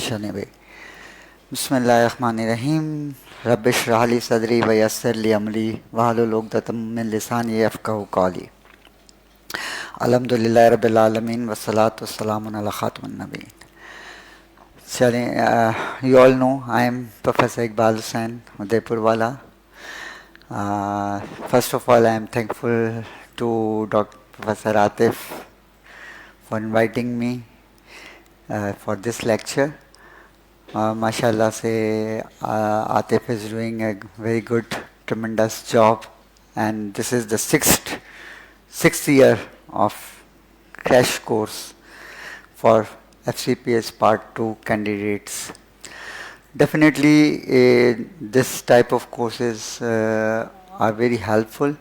चले भाई। बिस्मिल्लाहिर्रहमानिर्रहीम। रब्बिश रह ली सदरी व यस्सिर ली अमरी वहलुल उक़दतम मिन लिसानी यफ़क़हू क़ौली। अल्हम्दुलिल्लाहि रब्बिल आलमीन वस्सलातु वस्सलामु अला ख़ातिमिन नबीय्यीन। चलें, you all know I am Professor Iqbal Hussain, Udaipur wala. First of all, I am thankful to Dr. Professor Atif for inviting me for this lecture. Mashallah say Atif is doing a very good, tremendous job, and this is the sixth year of crash course for FCPS Part 2 candidates. Definitely, this type of courses are very helpful.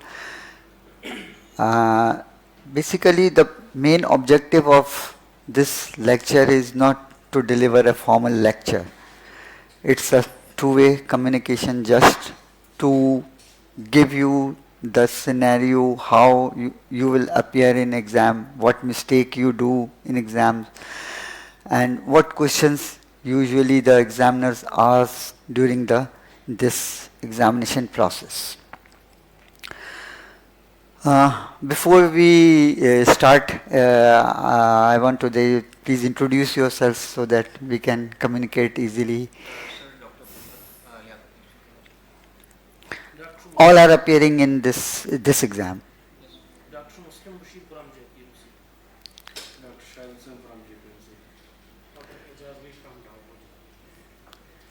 Basically, the main objective of this lecture is not to deliver a formal lecture. It's a two-way communication, just to give you the scenario, how you will appear in exam, what mistake you do in exams, and what questions usually the examiners ask during this examination process. Before we start, I want to please introduce yourselves so that we can communicate easily. All are appearing in this exam. Dr. Muslim Bashir from JPMC. Dr. Shahid Hussain from JPMC. Dr. Ijazvi from Downwood.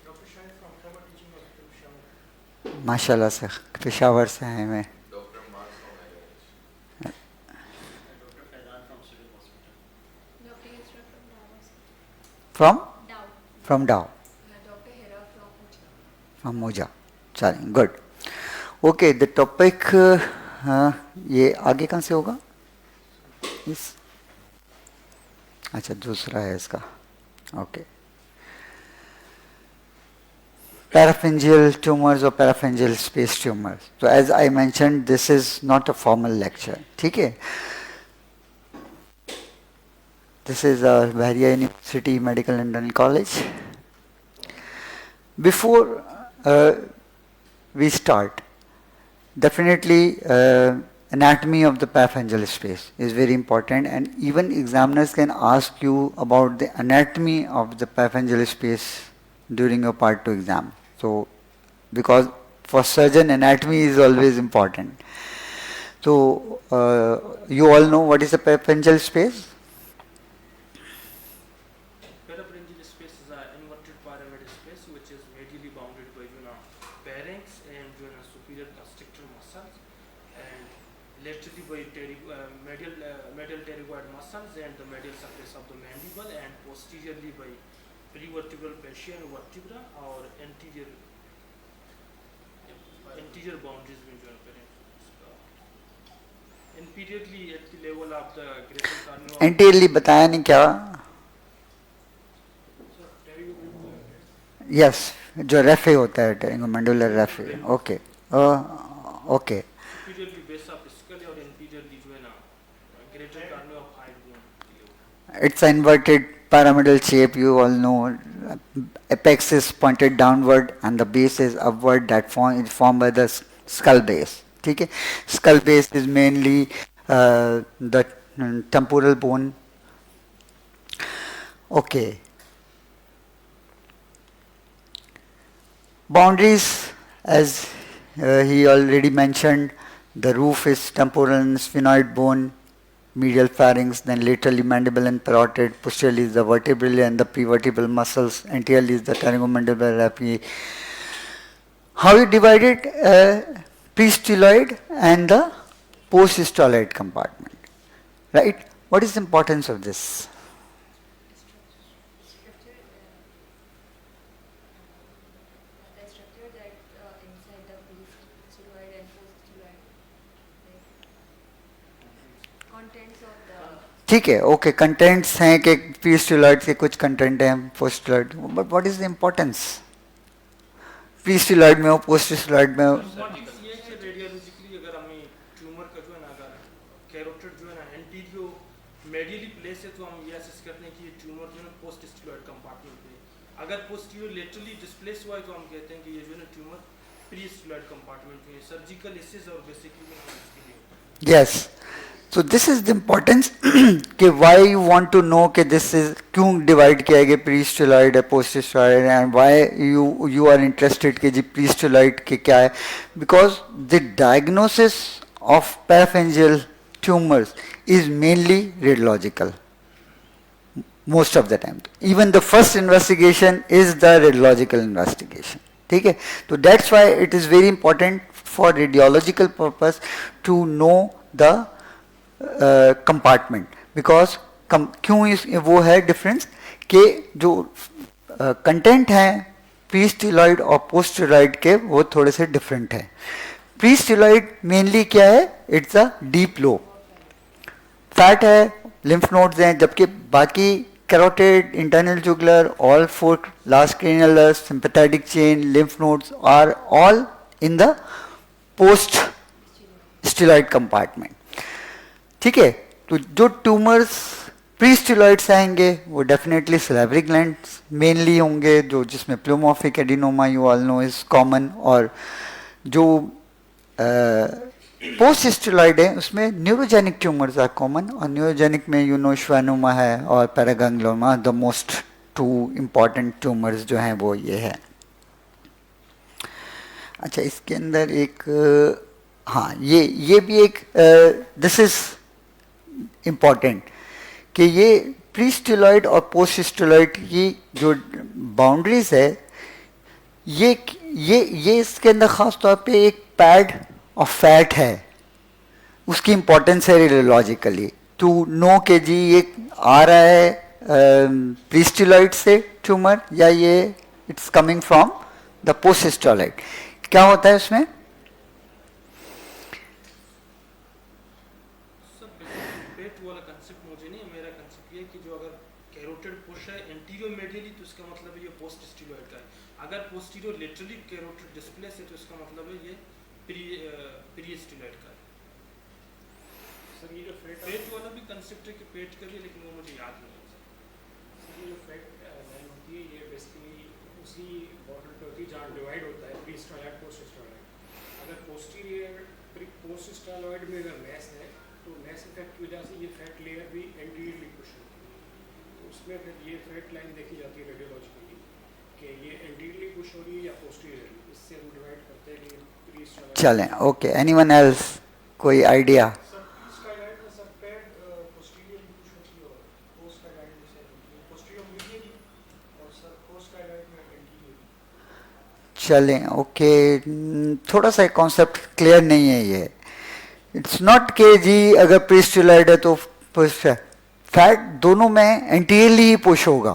Dr. Shahid from Trevor Teaching Hospital, Peshawar. माशाल्लाह से पेशावर से हैं मैं. Dr. Mark from IIH. Dr. Faizan from Civil Hospital. Dr. Yusra from Dow Hospital. From Dow. from Dow. Dr. Hera from Ucha. From Moja. चलें, good. Okay, the topic ये आगे कहाँ से होगा? इस अच्छा दूसरा है इसका. Okay. Parapharyngeal tumors or parapharyngeal space tumors. So as I mentioned, this is not a formal lecture. ठीक है? This is Bahria University Medical and Dental College. Before we start, definitely anatomy of the parapharyngeal space is very important, and even examiners can ask you about the anatomy of the parapharyngeal space during your part 2 exam. So, because for surgeon anatomy is always important. So, you all know what is the parapharyngeal space? Parapharyngeal space is an inverted pyramidal space which is medially bounded by pharynx and superior constrictor muscles, and laterally by medial pterygoid muscles and the medial surface of the mandible, and posteriorly by prevertebral fascia and vertebra or anterior boundaries between pharynx. Inferiorly at the level of the greater cornea. Anteriorly बताया नहीं क्या? Yes, जो raphe होता है टेरिंगोमेंडुलर raphe. Okay. Okay. Superiorly base of skull और inferiorly जो है ना greater cornea of hide bone. It's an inverted pyramidal shape, you all know. Apex is pointed downward and the base is upward, that is formed by the skull base. ठीक है? Skull base is mainly the temporal bone. Okay. Boundaries, as he already mentioned, the roof is temporal and sphenoid bone, medial pharynx, then laterally mandible and parotid, posteriorly is the vertebral and the prevertebral muscles, anteriorly is the pterygomandibular raphe. How you divide it? Pre-styloid and the post-styloid compartment, right? What is the importance of this? The structure that inside the pre-styloid and post-styloid, contents of the. ठीक है, okay, contents हैं कि प्री-स्टीलॉइड के कुछ content हैं post styloid, but what is the importance? Pre styloid में हो, पोस्ट-स्टीलॉइड में हो. रेडियोलॉजिकली अगर हमें ट्यूमर का जो है ना अगर कैरोटिड जो है ना एंटीरियो मेडियली प्लेस है तो हम ये असेस करते हैं कि ये ट्यूमर जो है पोस्ट स्टीलॉइड कंपार्टमेंट में अगर पोस्टीरियर लेटरली डिस्प्लेस हुआ है तो हम कहते हैं कि ये जो है ना ट्यूमर प्रीस्टिलॉइड कंपार्टमेंट में सर्जिकल इसिस और बेसिकली इसके लिए होता है। Yes. So this is the importance कि why you want to know कि this is क्यों divide किया गया pre-stelloid है post-stelloid and why you are interested कि जी pre-stelloid के क्या है, because the diagnosis of parapharyngeal tumors is mainly radiological most of the time. Even the first investigation is the radiological investigation. ठीक है, तो that's why it is very important for radiological purpose to know the compartment, because क्यों इस वो है difference कि जो content है प्री स्टीलॉइड और पोस्ट स्टीलॉइड के वो थोड़े से डिफरेंट है। प्री स्टीलॉइड मेनली क्या है, it's a deep lobe fat है, लिम्फ नोड्स हैं, जबकि बाकी carotid, internal jugular, all four last cranial, sympathetic chain, lymph nodes are all in the post styloid compartment. ठीक है, तो जो ट्यूमर्स प्रीस्टिलॉइड्स आएंगे वो डेफिनेटली सैलिवरी ग्लैंड्स मेनली होंगे, जो जिसमें pleomorphic adenoma you all know is common, और जो पोस्ट स्टिलॉइड है उसमें न्यूरोजेनिक ट्यूमर्स आर कॉमन, और न्यूरोजेनिक में यू नो श्वानोमा है और paraganglioma, the most two important tumours जो हैं वो ये है। अच्छा, इसके अंदर एक हाँ ये भी एक दिस इज इम्पॉर्टेंट कि ये प्री स्टिलॉइड और पोस्ट स्टिलॉइड की जो बाउंड्रीज है ये इसके अंदर ख़ास तौर पे एक पैड ऑफ फैट है, उसकी इम्पोर्टेंस है रेडियोलॉजिकली टू नो के जी ये आ रहा है प्री स्टिलॉइड से ट्यूमर या ये it's coming from the post styloid. क्या होता है उसमें? पेट वाला कंसेप्ट मुझे नहीं, मेरा कंसेप्ट ये है कि जो अगर कैरोटिड पुश है एंटीरियर मेडियली तो इसका मतलब है ये पोस्ट स्टीलॉइड का है, अगर पोस्टीरियर लेटरली कैरोटिड डिस्प्लेस है तो इसका मतलब है ये प्री स्टीलॉइड का है। सर ये जो पेट वाला भी कंसेप्ट है कि पेट का भी, लेकिन वो मुझे याद नहीं है। सर ये जो फैट लाइन होती है ये बेसिकली उसी बॉर्डर पे होती है जहाँ डिवाइड होता है प्री स्टाइलॉइड पोस्ट स्टाइलॉइड। अगर पोस्टीरियर पोस्ट स्टाइलॉइड में अगर मैस है तो मैस इफेक्ट की वजह से ये फैट लेयर भी एंटीरियरली पुश होती है, तो उसमें फिर ये फैट लाइन देखी जाती है रेडियोलॉजिकली कि ये एंटीरियरली पुश हो रही है या पोस्टीरियरली, इससे हम डिवाइड करते हैं कि प्री स्टाइलॉइड। चलें, ओके, एनीवन एल्स कोई आइडिया? सर प्री स्टाइलॉइड में सब पैड पोस्टीरियरली पुश होती है और पोस्ट स्टाइलॉइड में से पोस्टीरियर मीडियली और सर पोस्ट स्टाइलॉइड में एंटीरियरली। चलें, ओके, थोड़ा सा कॉन्सेप्ट क्लियर नहीं है ये। इट्स नॉट के जी अगर प्रीस्टिलॉइड है तो पुश है, फैट दोनों में एंटीरियरली ही पुश होगा,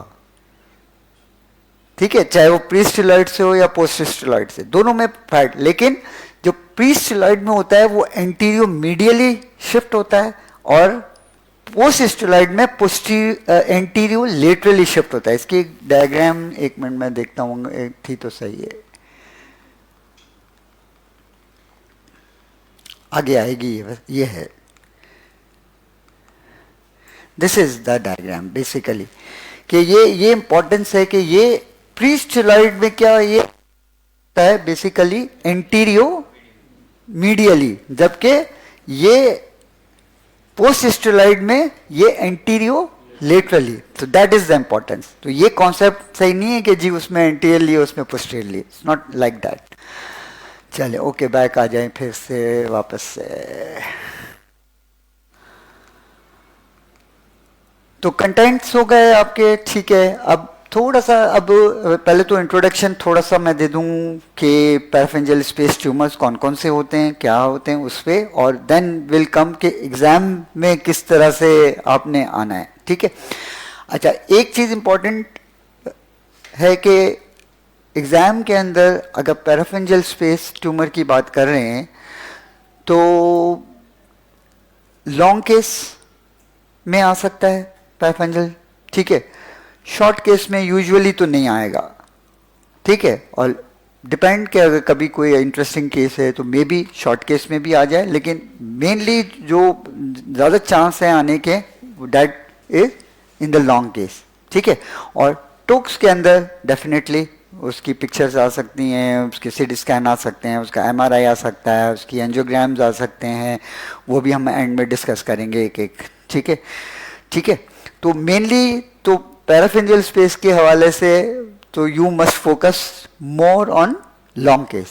ठीक है, चाहे वो प्रीस्टिलॉइड से हो या पोस्ट स्टिलॉइड से, दोनों में फैट, लेकिन जो प्रीस्टिलॉइड में होता है वो एंटीरियो मीडियली शिफ्ट होता है और पोस्ट स्टिलॉइड में एंटीरियो लेटरली शिफ्ट होता है। इसकी डायग्राम एक मिनट में देखता हूँ, थी तो सही है, आगे आएगी, ये है, this is the diagram basically कि ये इंपॉर्टेंस है कि ये प्रीस्टिलॉइड में क्या ये होता है बेसिकली एंटीरियो मीडियली, जबकि ये पोस्ट स्टिलॉइड में ये एंटीरियो लेटरली, तो दैट इज द इंपॉर्टेंस। तो ये कॉन्सेप्ट सही नहीं है कि जी उसमें एंटीरियरली उसमें posteriorly, it's not like that. चले, ओके, बैक आ जाएं फिर से वापस से। तो कंटेंट्स हो गए आपके, ठीक है। अब थोड़ा सा, अब पहले तो इंट्रोडक्शन थोड़ा सा मैं दे दूं कि पैराफिंजियल स्पेस ट्यूमर्स कौन कौन से होते हैं, क्या होते हैं उस पर, और देन विल कम के एग्जाम में किस तरह से आपने आना है, ठीक है। अच्छा, एक चीज़ इम्पॉर्टेंट है कि एग्ज़ाम के अंदर अगर पैराफिंजियल स्पेस ट्यूमर की बात कर रहे हैं तो लॉन्ग केस में आ सकता है पैराफिंजियल, ठीक है, शॉर्ट केस में यूजुअली तो नहीं आएगा, ठीक है, और डिपेंड कि अगर कभी कोई इंटरेस्टिंग केस है तो मे बी शॉर्ट केस में भी आ जाए, लेकिन मेनली जो ज़्यादा चांस है आने के that is in the long case, ठीक है। और टोक्स के अंदर डेफिनेटली उसकी पिक्चर्स आ सकती हैं, उसके सीटी स्कैन आ सकते हैं, उसका एमआरआई आ सकता है, उसकी एंजियोग्राम्स आ सकते हैं, वो भी हम एंड में डिस्कस करेंगे एक एक। ठीक है, ठीक है। तो मेनली तो पैराफेरिंजियल स्पेस के हवाले से तो you must focus more on long case.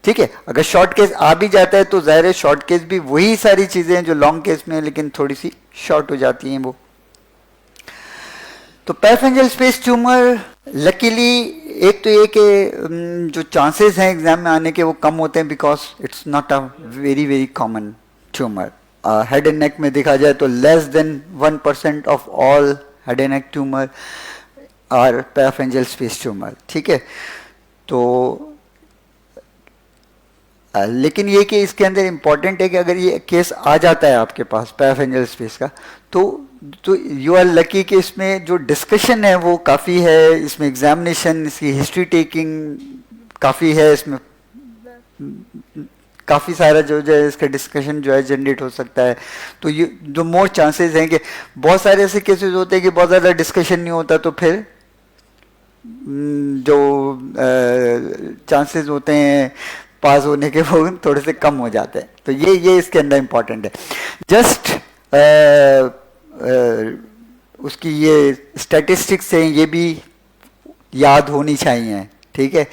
ठीक है, अगर शॉर्ट केस आ भी जाता है तो ज़ाहिर है शॉर्ट केस भी वही सारी चीज़ें हैं जो लॉन्ग केस में है, लेकिन थोड़ी सी शॉर्ट हो जाती हैं वो। तो पैराफेरिंजियल स्पेस ट्यूमर लकीली एक तो ये कि जो चांसेस हैं एग्जाम में आने के वो कम होते हैं, because it's not a very very common tumour. Head and neck में देखा जाए तो less than 1% of all head and neck tumour are parapharyngeal space tumour. ठीक है, तो लेकिन ये कि इसके अंदर इम्पॉर्टेंट है कि अगर ये केस आ जाता है आपके पास पैराफेरिंजियल स्पेस का, तो यू आर लकी कि इसमें जो डिस्कशन है वो काफ़ी है, इसमें एग्जामिनेशन, इसकी हिस्ट्री टेकिंग काफ़ी है, इसमें काफ़ी सारा जो है इसका डिस्कशन जो है जनरेट हो सकता है। तो ये जो मोर चांसेस हैं कि बहुत सारे ऐसे केसेस होते हैं कि बहुत ज़्यादा डिस्कशन नहीं होता, तो फिर जो चांसेस होते हैं पास होने के वो थोड़े से कम हो जाते हैं। तो ये इसके अंदर इम्पॉर्टेंट है। जस्ट उसकी ये स्टैटिस्टिक्स हैं, ये भी याद होनी चाहिए। ठीक है,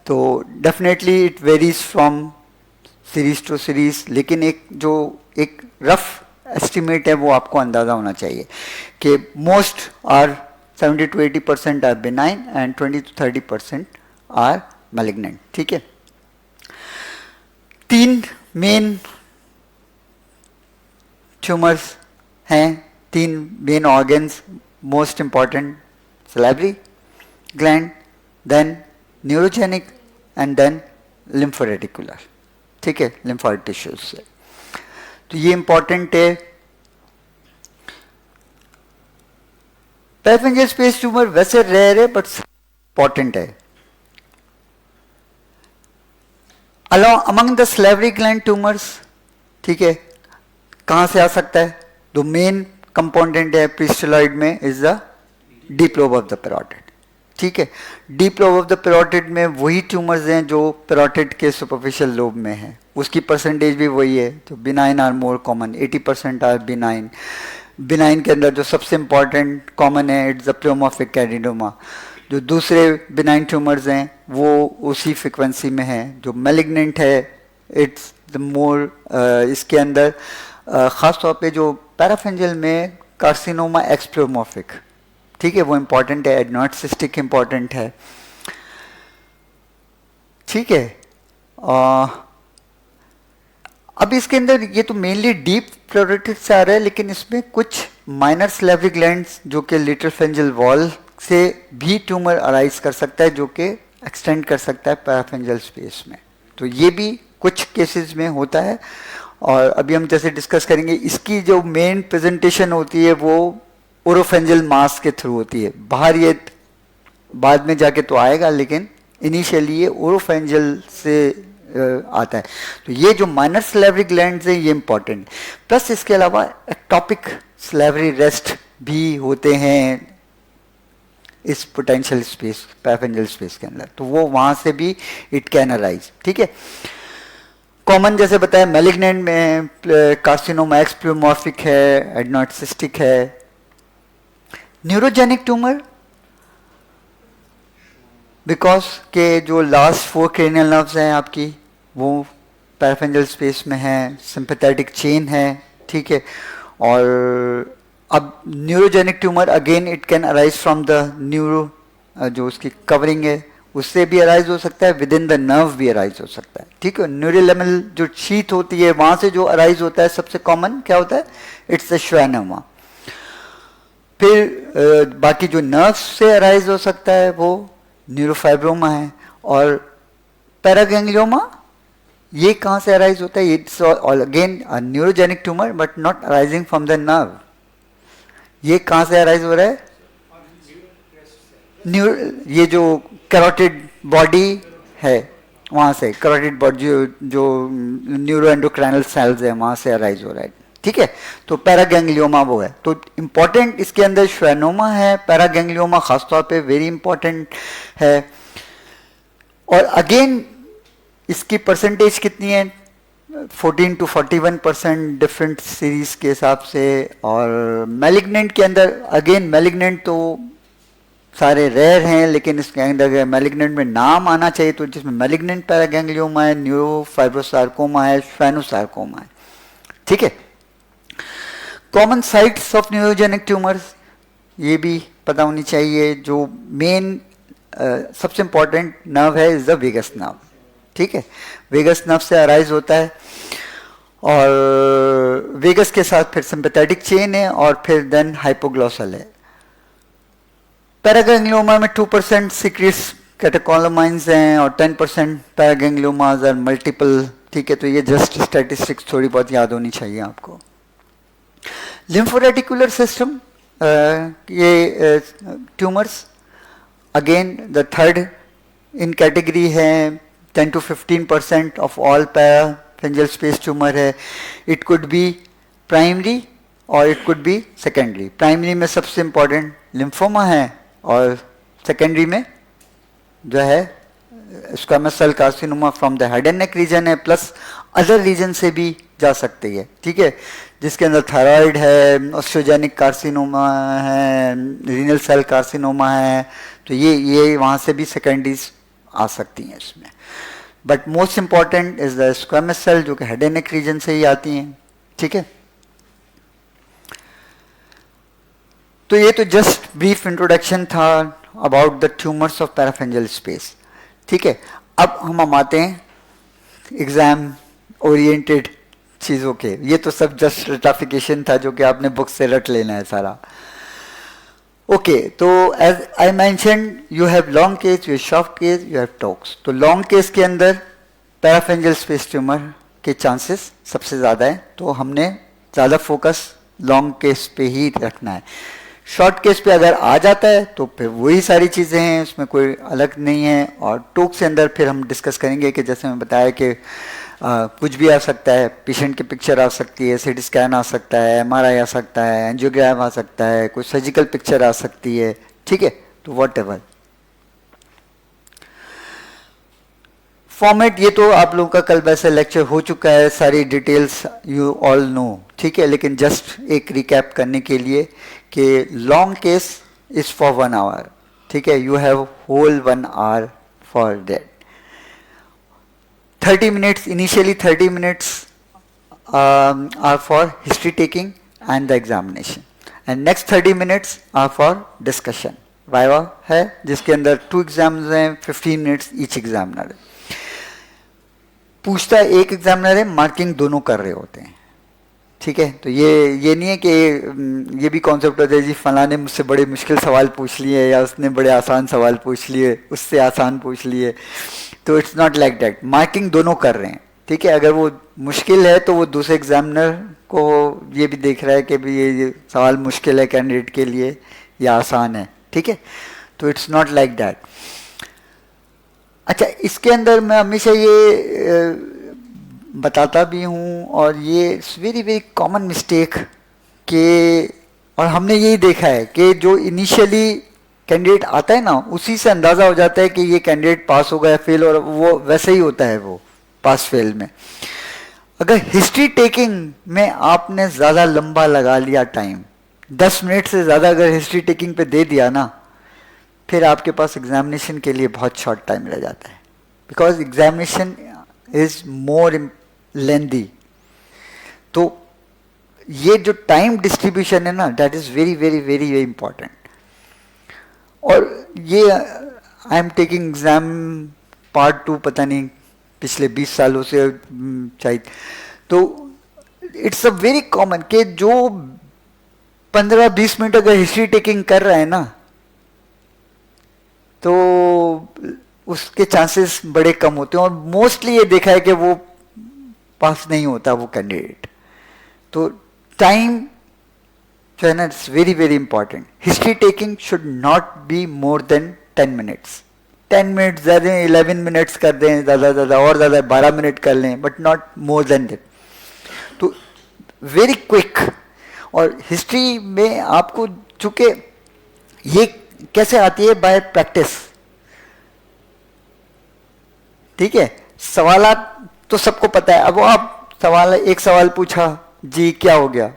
तो definitely it varies from series to series, लेकिन एक रफ एस्टिमेट है वो आपको अंदाज़ा होना चाहिए कि most are 70 to 80% are benign and 20 to 30% are malignant. ठीक है, 3 मेन ट्यूमर्स हैं, 3 main organs most important, salivary gland, then neurogenic and then lymphoreticular. ठीक है, लिम्फोइड टिश्यूज से। तो ये इंपॉर्टेंट है। पैराफेरिंजियल स्पेस ट्यूमर वैसे रेयर है बट इंपॉर्टेंट है। Among the salivary gland tumours, ठीक है, कहाँ से आ सकता है? द मेन कंपोनेंट है प्रीस्टोलॉइड में is the deep lobe of the parotid. ठीक है, deep lobe of the parotid में वही ट्यूमर्स हैं जो पैरोटिड के सुपरफिशियल लोब में है, उसकी परसेंटेज भी वही है। तो benign are more common, 80% are benign. Benign के अंदर जो सबसे इंपॉर्टेंट कॉमन है इट्स द प्लेयोमॉर्फिक कैरिडोमा। जो दूसरे बिनाइन ट्यूमर्स हैं वो उसी फ्रिक्वेंसी में हैं। जो मैलिग्नेंट है इट्स द मोर, इसके अंदर ख़ास तौर पे जो पैराफेरिंजियल में कार्सिनोमा एक्स प्लेयोमॉर्फिक, ठीक है, वो इम्पॉर्टेंट है। एडनॉइड सिस्टिक इम्पॉर्टेंट है। ठीक है, अब इसके अंदर ये तो मेनली डीप पैरोटिड से आ रहा है, लेकिन इसमें कुछ माइनर सैलिवरी ग्लैंड्स जो कि लिटिल फेरिंजियल वॉल से भी ट्यूमर अराइज कर सकता है, जो कि एक्सटेंड कर सकता है पैराफेरिंजियल स्पेस में। तो ये भी कुछ केसेस में होता है। और अभी हम जैसे डिस्कस करेंगे, इसकी जो मेन प्रेजेंटेशन होती है वो ओरोफेंजियल मास के थ्रू होती है। बाहर ये बाद में जाके तो आएगा, लेकिन इनिशियली ये ओरोफेंजियल से आता है। तो ये जो माइनर सैलिवरी ग्लैंड्स हैं ये इंपॉर्टेंट। प्लस इसके अलावा एक्टोपिक सैलिवरी रेस्ट भी होते हैं इस पोटेंशियल स्पेस पैराफेरिंजियल स्पेस के अंदर, तो वो वहाँ से भी इट कैन अराइज। ठीक है, कॉमन जैसे बताया मैलिग्नेंट में कार्सिनोमा एक्स प्लेयोमॉर्फिक है, एडनॉइड सिस्टिक है। न्यूरोजेनिक ट्यूमर बिकॉज के जो लास्ट 4 क्रेनियल नर्व्स हैं आपकी वो पैराफेरिंजियल स्पेस में है, सिंपैथेटिक चेन है। ठीक है, और अब neurogenic tumour again it can arise from the neuro, जो उसकी कवरिंग है उससे भी अराइज हो सकता है, विद इन द नर्व भी अराइज हो सकता है। ठीक है, न्यूरोलेमल जो शीथ होती है वहाँ से जो अराइज होता है सबसे कॉमन क्या होता है? It's the schwannoma. फिर बाकी जो नर्व से अराइज हो सकता है वो न्यूरोफाइब्रोमा है। और पैरागैंग्लियोमा ये कहाँ से अराइज होता है? It's again neurogenic tumour but not arising from the nerve. ये कहाँ से अराइज हो रहा है? ये जो कैरोटिड बॉडी है वहाँ से, कैरोटिड बॉडी जो न्यूरो एंडोक्राइनल सेल्स है वहाँ से अराइज हो रहा है। ठीक है। तो पैरागैंग्लियोमा वो है। तो इम्पॉर्टेंट इसके अंदर श्वेनोमा है, पैरागैंग्लियोमा खासतौर पे वेरी इंपॉर्टेंट है। और अगेन इसकी परसेंटेज कितनी है, 14 to 41% डिफरेंट सीरीज के हिसाब से। और मैलिग्नेंट के अंदर अगेन मैलिग्नेंट तो सारे रेयर हैं, लेकिन इसके अंदर मैलिग्नेंट में नाम आना चाहिए तो जिसमें मैलिग्नेंट पैरागैंग्लियोमा है, न्यूरोफाइब्रोसार्कोमा है, स्फेनोसार्कोमा है, ठीक है। Common sites of neurogenic tumours ये भी पता होनी चाहिए। जो मेन सबसे इंपॉर्टेंट नर्व है इज द वेगस नर्व, ठीक है। वेगस नर्व से अराइज होता है और वेगस के साथ फिर सिंपैथेटिक चेन है और फिर देन हाइपोग्लॉसल है। पैरागैंग्लियोमा में 2% सीक्रेट्स कैटेकोलोमाइंस हैं और 10% पैरागैंग्लियोमास आर मल्टीपल, ठीक है। तो ये जस्ट स्टैटिस्टिक्स थोड़ी बहुत याद होनी चाहिए आपको। लिम्फोरेटिकुलर सिस्टम, ये tumours again the third in category है, 10 to 15% of all parapharyngeal space tumour है। इट कुड बी प्राइमरी और it could be secondary. Primary में सबसे इंपॉर्टेंट लिम्फोमा है और सेकेंडरी में जो है squamous cell carcinoma from the head and neck region है, प्लस अदर रीजन से भी जा सकती है, ठीक है। जिसके अंदर थायराइड है, ऑस्ट्रोजेनिक कार्सिनोमा है, रीनल सेल कार्सिनोमा है, तो ये वहाँ से भी सेकेंडरीज आ सकती हैं इसमें। But most important is the squamous cell जो कि हेड एंड नेक रीजन से ही आती हैं, ठीक है। तो ये तो जस्ट ब्रीफ इंट्रोडक्शन था about the tumours of parapharyngeal space, ठीक है। अब हम आते हैं एग्जाम ओरिएंटेड चीज़ों के। ये तो सब जस्ट रटाफिकेशन था जो कि आपने बुक से रट लेना है सारा। ओके, तो as I mention you have long case, you have short case, you have talks. तो लॉन्ग केस के अंदर पैराफेंजियल स्पेस ट्यूमर के चांसेस सबसे ज़्यादा है, तो हमने ज़्यादा फोकस लॉन्ग केस पे ही रखना है। शॉर्ट केस पे अगर आ जाता है तो फिर वही सारी चीज़ें हैं, उसमें कोई अलग नहीं है। और टॉक्स के अंदर फिर हम डिस्कस करेंगे कि जैसे मैं बताया कि कुछ भी आ सकता है, पेशेंट की पिक्चर आ सकती है, सीटी स्कैन आ सकता है, एमआरआई आ सकता है, एंजियोग्राम आ सकता है, कोई सर्जिकल पिक्चर आ सकती है, ठीक है। तो वॉट एवर फॉर्मेट, ये तो आप लोगों का कल वैसे लेक्चर हो चुका है, सारी डिटेल्स यू ऑल नो, ठीक है। लेकिन जस्ट एक रिकैप करने के लिए कि long case is for 1 hour, ठीक है। You have whole 1 hour for that. 30 minutes, initially 30 minutes are for history taking and the examination, and next 30 minutes are for discussion. Viva है जिसके अंदर 2 exams हैं, 15 minutes each examiner है। पूछता है एक एग्जामिनर है, मार्किंग दोनों कर रहे होते हैं, ठीक है। तो ये नहीं है कि ये भी कॉन्सेप्ट होता है जी फलां ने मुझसे बड़े मुश्किल सवाल पूछ लिए या उसने बड़े आसान सवाल पूछ लिए, उससे आसान पूछ लिए, तो it's not like that. Marking दोनों कर रहे हैं, ठीक है। अगर वो मुश्किल है तो वो दूसरे एग्जामिनर को ये भी देख रहा है कि भी ये सवाल मुश्किल है कैंडिडेट के लिए या आसान है, ठीक है। तो इट्स नॉट लाइक दैट। अच्छा, इसके अंदर मैं हमेशा ये बताता भी हूँ और ये वेरी वेरी कॉमन मिस्टेक के, और हमने यही देखा है कि जो इनिशियली कैंडिडेट आता है ना, उसी से अंदाज़ा हो जाता है कि ये कैंडिडेट पास होगा या फेल, और वो वैसे ही होता है वो पास फेल में। अगर हिस्ट्री टेकिंग में आपने ज़्यादा लंबा लगा लिया टाइम, 10 मिनट से ज़्यादा अगर हिस्ट्री टेकिंग पे दे दिया ना, फिर आपके पास एग्जामिनेशन के लिए बहुत शॉर्ट टाइम रह जाता है, बिकॉज एग्जामिनेशन इज मोर लेंदी। तो ये जो टाइम डिस्ट्रीब्यूशन है ना, that is very very very very important. और ये I am taking exam part 2 पता नहीं पिछले 20 सालों से चाहिए, तो इट्स अ वेरी कॉमन कि जो 15-20 मिनट अगर हिस्ट्री टेकिंग कर रहा है ना, तो उसके चांसेस बड़े कम होते हैं, और मोस्टली ये देखा है कि वो पास नहीं होता वो कैंडिडेट। तो टाइम जो है ना, it's very very important. History taking should not be more than 10 minutes. 10 minutes ज़्यादा, 11 मिनट्स कर दें ज़्यादा ज़्यादा, और ज़्यादा 12 मिनट कर लें, but not more then that. तो वेरी क्विक। और हिस्ट्री में आपको चूंकि ये कैसे आती है, बाय प्रैक्टिस, ठीक है। सवालात तो सबको पता है। अब आप सवाल, एक सवाल पूछा जी क्या हो गया,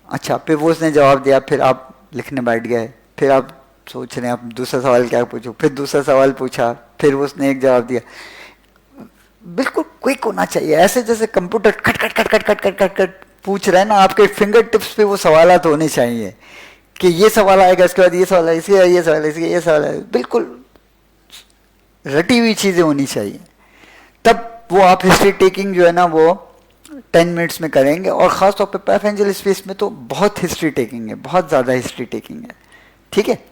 अच्छा, फिर वो उसने जवाब दिया, फिर आप लिखने बैठ गए, फिर आप सोच रहे हैं आप दूसरा सवाल क्या पूछो, फिर दूसरा सवाल पूछा, फिर उसने एक जवाब दिया। बिल्कुल क्विक होना चाहिए, ऐसे जैसे computer cut cut cut cut cut cut cut cut पूछ रहे हैं ना, आपके फिंगर टिप्स पे वो सवालात होने चाहिए कि ये सवाल आएगा, इसके बाद ये सवाल है, इसके ये सवाल है, इसके ये सवाल है, बिल्कुल रटी हुई चीजें होनी चाहिए। तब वो आप हिस्ट्री टेकिंग जो है ना वो 10 मिनट्स में करेंगे। और ख़ास तौर पे पैराफेरेंजियल स्पेस में तो बहुत हिस्ट्री टेकिंग है, बहुत ज़्यादा हिस्ट्री टेकिंग है, ठीक है।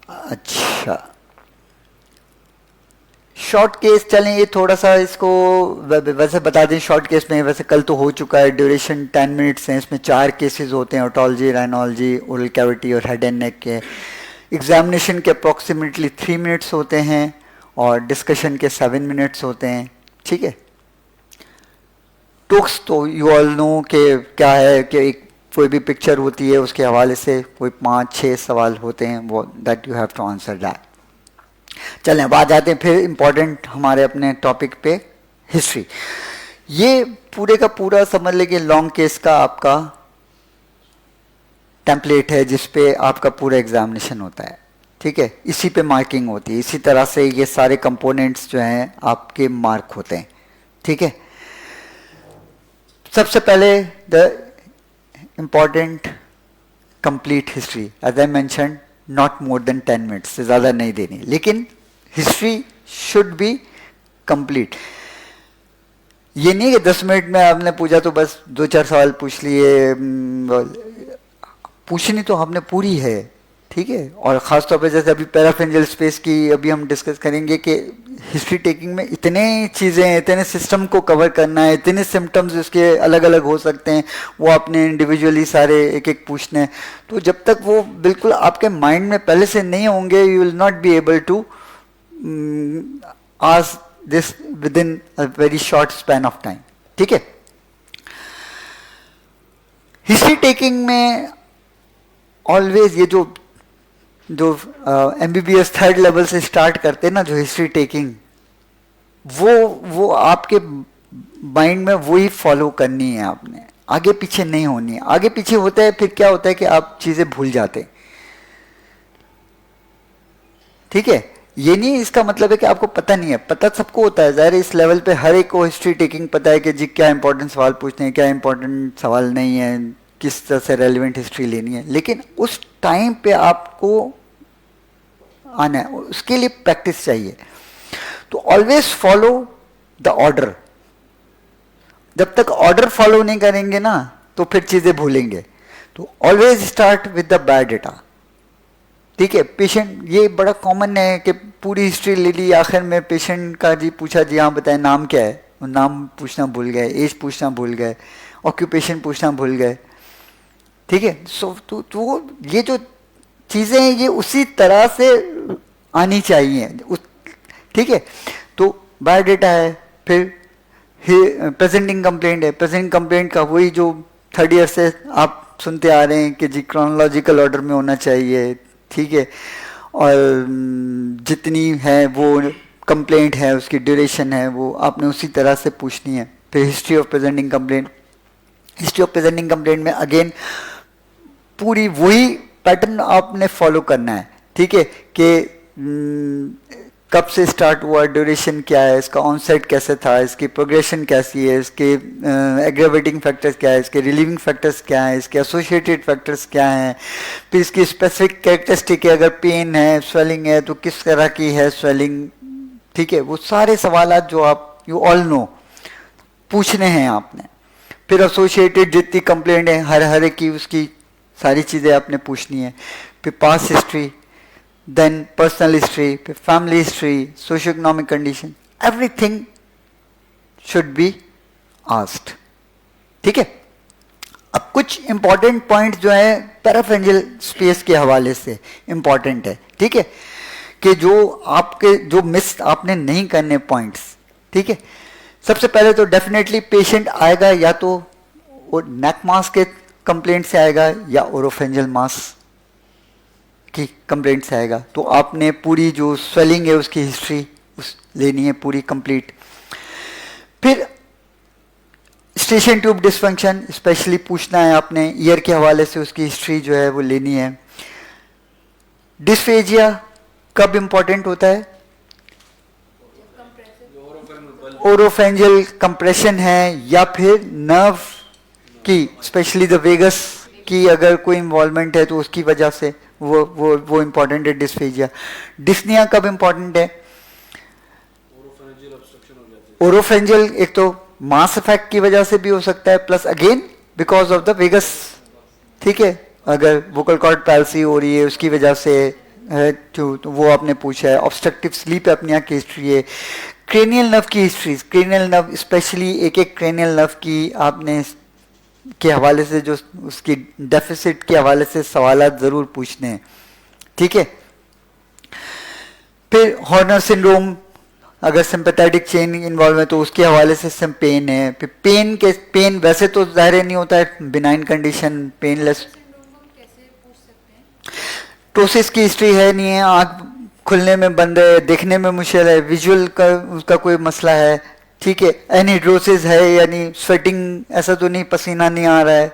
अच्छा, शॉर्ट केस चलें, ये थोड़ा सा इसको वैसे बता दें। शॉर्ट केस में वैसे कल तो हो चुका है, ड्यूरेशन 10 मिनट्स हैं। इसमें 4 केसेस होते हैं, ऑटोलॉजी, राइनोलॉजी, ओरल कैविटी और हेड एंड नेक के। एग्जामिनेशन के अप्रॉक्सीमेटली 3 मिनट्स होते हैं और डिस्कशन के 7 मिनट्स होते हैं, ठीक है। टॉक्स तो यू ऑल नो कि क्या है कि एक कोई भी पिक्चर होती है, उसके हवाले से कोई 5-6 सवाल होते हैं, वो that you have to answer that. चलें अब आ जाते हैं फिर इम्पोर्टेंट हमारे अपने टॉपिक पे, हिस्ट्री। ये पूरे का पूरा समझ लेंगे लॉन्ग केस का आपका टेम्पलेट है जिसपे आपका पूरा एग्जामिनेशन होता है, ठीक है। इसी पे मार्किंग होती है, इसी तरह से ये सारे कंपोनेंट्स जो हैं आपके मार्क होते हैं, ठीक है। सबसे पहले the important complete history, as I mention, not more than 10 minutes से ज़्यादा नहीं देनी, लेकिन हिस्ट्री शुड बी कंप्लीट। ये नहीं कि 10 मिनट में आपने पूछा तो बस 2-4 सवाल पूछ लिए, पूछनी तो आपने पूरी है, ठीक है। और ख़ास तौर पे जैसे अभी पैराफेरेंजियल स्पेस की अभी हम डिस्कस करेंगे कि हिस्ट्री टेकिंग में इतने चीज़ें हैं, इतने सिस्टम को कवर करना है, इतने सिम्टम्स उसके अलग अलग हो सकते हैं, वो आपने इंडिविजुअली सारे एक एक पूछने हैं। तो जब तक वो बिल्कुल आपके माइंड में पहले से नहीं होंगे, you will not be able to ask this within a very short span of time, ठीक है। हिस्ट्री टेकिंग में ऑलवेज ये जो MBBS 3rd लेवल से स्टार्ट करते हैं ना, जो हिस्ट्री टेकिंग, वो आपके माइंड में वही फॉलो करनी है आपने, आगे पीछे नहीं होनी है। आगे पीछे होता है फिर क्या होता है कि आप चीजें भूल जाते हैं, ठीक है। ये नहीं इसका मतलब है कि आपको पता नहीं है, पता सबको होता है, ज़ाहिर इस लेवल पे हर एक को हिस्ट्री टेकिंग पता है कि जी क्या इंपॉर्टेंट सवाल पूछते हैं, क्या इंपॉर्टेंट सवाल नहीं है, किस तरह से रेलिवेंट हिस्ट्री लेनी है। लेकिन उस टाइम पे आपको आना है, उसके लिए प्रैक्टिस चाहिए। तो ऑलवेज फॉलो द ऑर्डर। जब तक ऑर्डर फॉलो नहीं करेंगे ना तो फिर चीजें भूलेंगे। तो always start with the bad data, ठीक है। पेशेंट, ये बड़ा कॉमन है कि पूरी हिस्ट्री ले ली, आखिर में पेशेंट का जी पूछा, जी हाँ बताएं नाम क्या है, नाम पूछना भूल गए, एज पूछना भूल गए, ऑक्यूपेशन पूछना भूल गए, ठीक है। सो तो ये जो चीज़ें हैं ये उसी तरह से आनी चाहिए, ठीक है। तो बायोडेटा है, फिर प्रेजेंटिंग कंप्लेंट है। प्रेजेंटिंग कंप्लेंट का वही जो 3rd ईयर से आप सुनते आ रहे हैं कि जी क्रोनोलॉजिकल ऑर्डर में होना चाहिए, ठीक है। और जितनी है वो कंप्लेंट है, उसकी ड्यूरेशन है, वो आपने उसी तरह से पूछनी है। फिर history of presenting complaint, history of presenting complaint में अगेन पूरी वही पैटर्न आपने फॉलो करना है, ठीक है। कि कब से स्टार्ट हुआ, ड्यूरेशन क्या है, इसका ऑनसेट कैसे था, इसकी प्रोग्रेशन कैसी है, इसके एग्रेवेटिंग फैक्टर्स क्या है, इसके रिलीविंग फैक्टर्स क्या है, इसके एसोसिएटेड फैक्टर्स क्या हैं, फिर इसकी स्पेसिफिक कैरेक्टरिस्टिक है, अगर पेन है, स्वेलिंग है तो किस तरह की है स्वेलिंग, ठीक है। वो सारे सवाल जो आप यू ऑल नो पूछने हैं आपने। फिर एसोसिएटेड जितनी कंप्लेंट है हर एक की उसकी सारी चीज़ें आपने पूछनी है। फिर past history, then personal history, फिर family history, socio economic condition, everything should be asked, ठीक है। अब कुछ इंपॉर्टेंट पॉइंट जो है पैराफेरेंजियल स्पेस के हवाले से इंपॉर्टेंट है, ठीक है, कि जो आपके जो मिस आपने नहीं करने पॉइंट्स, ठीक है। सबसे पहले तो डेफिनेटली पेशेंट आएगा या तो वो नेक मास के कंप्लेंट से आएगा या ओरोफेंजल मास की कंप्लेंट से आएगा। तो आपने पूरी जो स्वेलिंग है उसकी हिस्ट्री उस लेनी है पूरी कंप्लीट। फिर स्टेशन ट्यूब डिसफंक्शन स्पेशली पूछना है आपने, ईयर के हवाले से उसकी हिस्ट्री जो है वो लेनी है। डिस्फेजिया कब इंपॉर्टेंट होता है? ओरोफेंजल कंप्रेशन है या फिर नर्व की स्पेशली द वेगस की अगर कोई इन्वॉल्वमेंट है तो उसकी वजह से वो इंपॉर्टेंट है डिस्फेजिया। डिस्निया कब इंपॉर्टेंट है? ओरोफेंजल एक तो मास इफेक्ट की वजह से भी हो सकता है, plus again because of the vagus, ठीक है। अगर वोकल कॉर्ड पैल्सी हो रही है उसकी वजह से है तो वो आपने पूछा है। ऑब्स्ट्रक्टिव स्लीप एपनिया की हिस्ट्री है। क्रेनियल नर्व की हिस्ट्री, क्रेनियल नर्व स्पेशली एक एक क्रेनियल नर्व की आपने के हवाले से जो उसकी डेफिसिट के हवाले से सवालात जरूर पूछने हैं, ठीक है। फिर हॉर्नर सिंड्रोम अगर सिंपैथेटिक चेन इन्वॉल्व है तो उसके हवाले से सम पेन है। फिर पेन वैसे तो जाहिर नहीं होता है, बिनाइन कंडीशन पेनलेस। टोसिस की हिस्ट्री है नहीं है, आँख खुलने में बंद है, देखने में मुश्किल है, विजुअल का उसका कोई मसला है, ठीक है। एनिड्रोसिस है यानी स्वेटिंग, ऐसा तो नहीं पसीना नहीं आ रहा है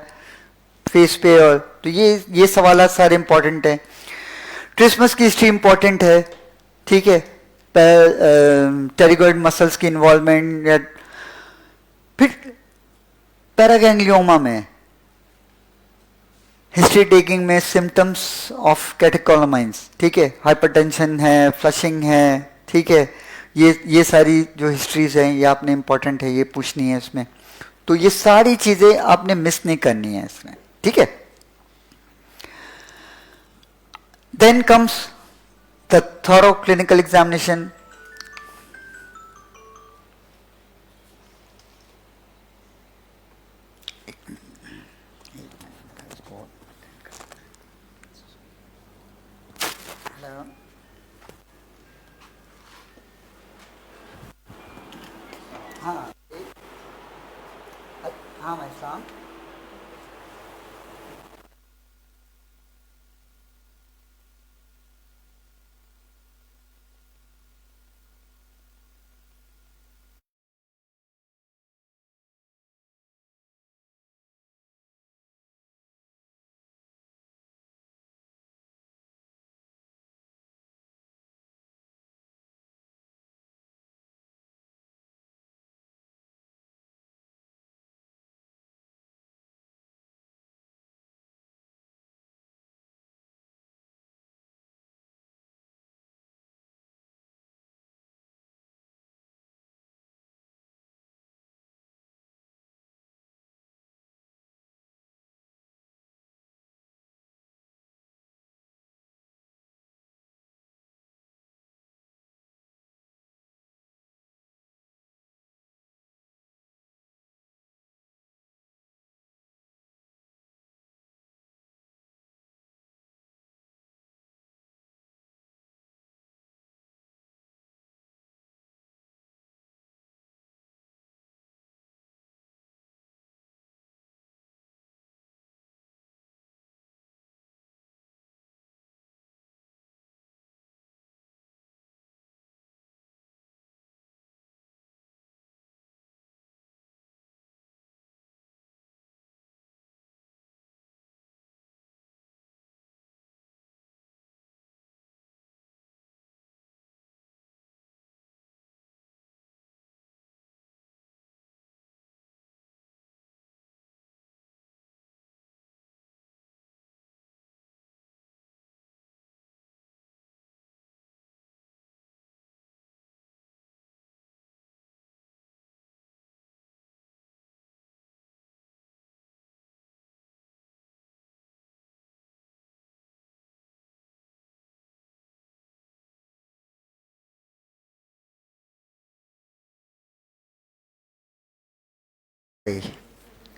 फेस पे, और तो ये सवाल सारे इंपॉर्टेंट हैं। ट्रिस्मस की हिस्ट्री इंपॉर्टेंट है, ठीक है। टेरिगॉइड मसल्स की इन्वॉल्वमेंट या फिर पैरागैंग्लियोमा में हिस्ट्री टेकिंग में सिम्टम्स ऑफ कैटेकोलामाइंस, ठीक है। हाइपरटेंशन है, फ्लशिंग है, ठीक है। ये सारी जो हिस्ट्रीज हैं ये आपने इंपॉर्टेंट है, ये पूछनी है इसमें। तो ये सारी चीजें आपने मिस नहीं करनी है इसमें, ठीक है। Then comes the thorough clinical examination. हाँ भाई साहब,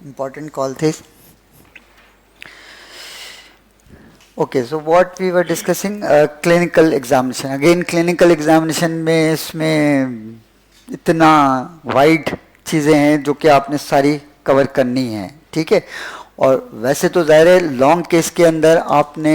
important call this. Okay, so what we were discussing, clinical examination. Again, clinical examination में इसमें इतना वाइड चीज़ें हैं जो कि आपने सारी कवर करनी है, ठीक है। और वैसे तो ज़ाहिर है लॉन्ग केस के अंदर आपने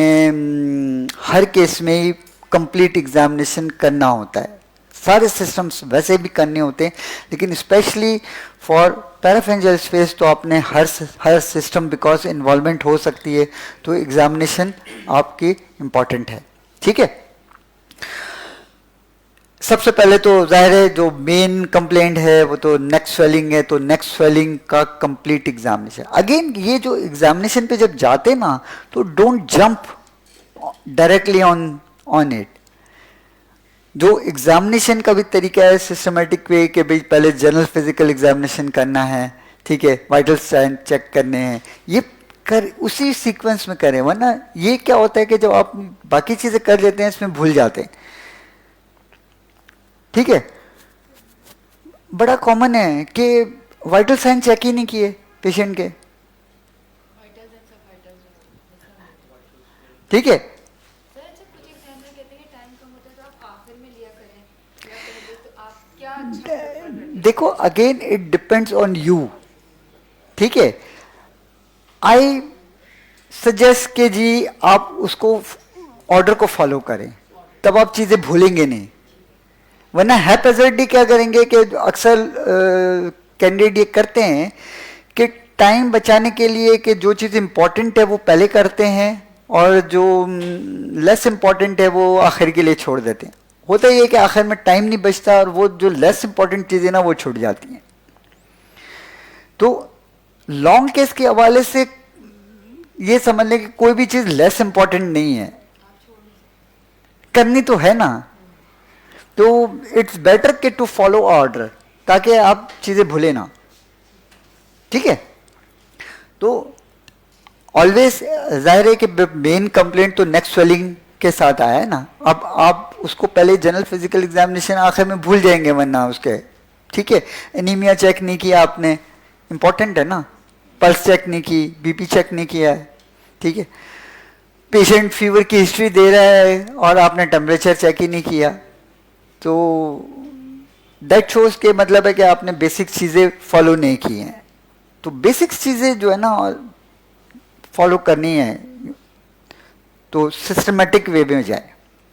हर केस में ही कंप्लीट एग्जामिनेशन करना होता है, सारे सिस्टम्स वैसे भी करने होते हैं, लेकिन स्पेशली फॉर पैराफेरेंजियल स्पेस तो आपने हर सिस्टम बिकॉज इन्वॉल्वमेंट हो सकती है, तो एग्जामिनेशन आपकी इम्पॉर्टेंट है, ठीक है। सबसे पहले तो जाहिर है जो मेन कंप्लेंट है वो तो नेक स्वेलिंग है, तो नेक स्वेलिंग का कंप्लीट एग्जामिनेशन। अगेन ये जो एग्जामिनेशन पे जब जाते ना तो don't jump directly on it. जो एग्जामिनेशन का भी तरीका है सिस्टमेटिक वे के भाई पहले जनरल फिजिकल एग्जामिनेशन करना है, ठीक है, वाइटल साइन चेक करने हैं, ये कर उसी सीक्वेंस में करें, वरना ये क्या होता है कि जब आप बाकी चीजें कर लेते हैं इसमें भूल जाते हैं, ठीक है। बड़ा कॉमन है कि वाइटल साइन चेक ही नहीं किए पेशेंट के, ठीक है। सर अच्छा कुछ एग्जाम में कहते हैं टाइम कम होता है तो आप आखिर में लिया करें या पहले, तो आप क्या अच्छा प्रेफर करते हैं? देखो again it depends on you, ठीक है। आई सजेस्ट के जी आप उसको ऑर्डर को फॉलो करें, तब आप चीजें भूलेंगे नहीं। वरना हैपेजर्डी क्या करेंगे कि अक्सर कैंडिडेट ये करते हैं कि टाइम बचाने के लिए कि जो चीज़ इंपॉर्टेंट है वो पहले करते हैं और जो लेस इंपॉर्टेंट है वो आखिर के लिए छोड़ देते हैं। होता ये है कि आखिर में टाइम नहीं बचता और वो जो लेस इंपॉर्टेंट चीज़ें ना वो छूट जाती हैं। तो लॉन्ग केस के हवाले से ये समझ लें कि कोई भी चीज़ लेस इंपॉर्टेंट नहीं है, करनी तो है ना, तो इट्स बेटर के टू फॉलो ऑर्डर ताकि आप चीजें भूले ना, ठीक है। तो ऑलवेज जाहिर है कि मेन कंप्लेंट तो नेक स्वेलिंग के साथ आया है ना, अब आप उसको पहले जनरल फिजिकल एग्जामिनेशन आखिर में भूल जाएंगे वरना उसके, ठीक है। एनीमिया चेक नहीं किया आपने, इंपॉर्टेंट है ना, पल्स चेक नहीं की, बीपी चेक नहीं किया है, ठीक है। पेशेंट फीवर की हिस्ट्री दे रहा है और आपने टेम्परेचर चेक ही नहीं किया, तो दैट शोज के मतलब है कि आपने बेसिक चीज़ें फॉलो नहीं की हैं। तो बेसिक चीज़ें जो है ना फॉलो करनी है तो सिस्टमेटिक वे में जाए,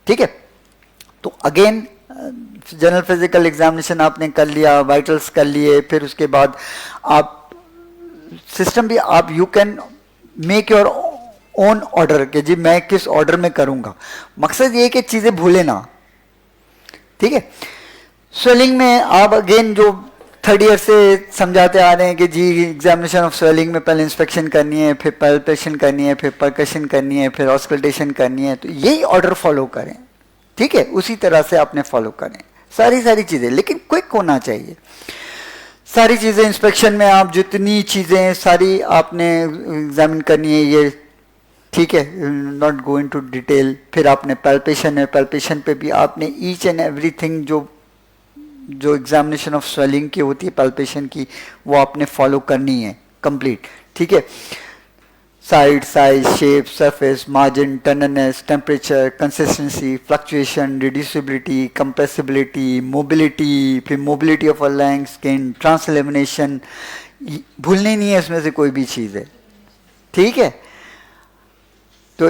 ठीक है। तो अगेन जनरल फिजिकल एग्जामिनेशन आपने कर लिया, वाइटल्स कर लिए, फिर उसके बाद आप सिस्टम भी आप you can make your own order कि जी मैं किस ऑर्डर में करूँगा। मकसद ये है कि चीज़ें भूले ना, ठीक है। स्वेलिंग में आप अगेन जो थर्ड ईयर से समझाते आ रहे हैं कि जी एग्जामिनेशन ऑफ स्वेलिंग में पहले इंस्पेक्शन करनी है, फिर पैल्पेशन करनी है, फिर परकशन करनी है, फिर ऑस्कल्टेशन करनी है, तो यही ऑर्डर फॉलो करें, ठीक है। उसी तरह से आपने फॉलो करें सारी चीज़ें, लेकिन क्विक होना चाहिए। सारी चीज़ें इंस्पेक्शन में आप जितनी चीज़ें सारी आपने एग्जामिन करनी है ये, ठीक है, नॉट गोइंग टू डिटेल। फिर आपने पैल्पेशन है, पैल्पेशन पे भी आपने ईच एंड एवरीथिंग जो एग्जामिनेशन ऑफ स्वेलिंग की होती है पैल्पेशन की वो आपने फॉलो करनी है कंप्लीट, ठीक है। Side, size, shape, surface, margin, tenderness, temperature, consistency, fluctuation, reducibility, compressibility, mobility, फिर mobility of a lying skin, transillumination, भूलनी नहीं है इसमें से कोई भी चीज़ है, ठीक है। तो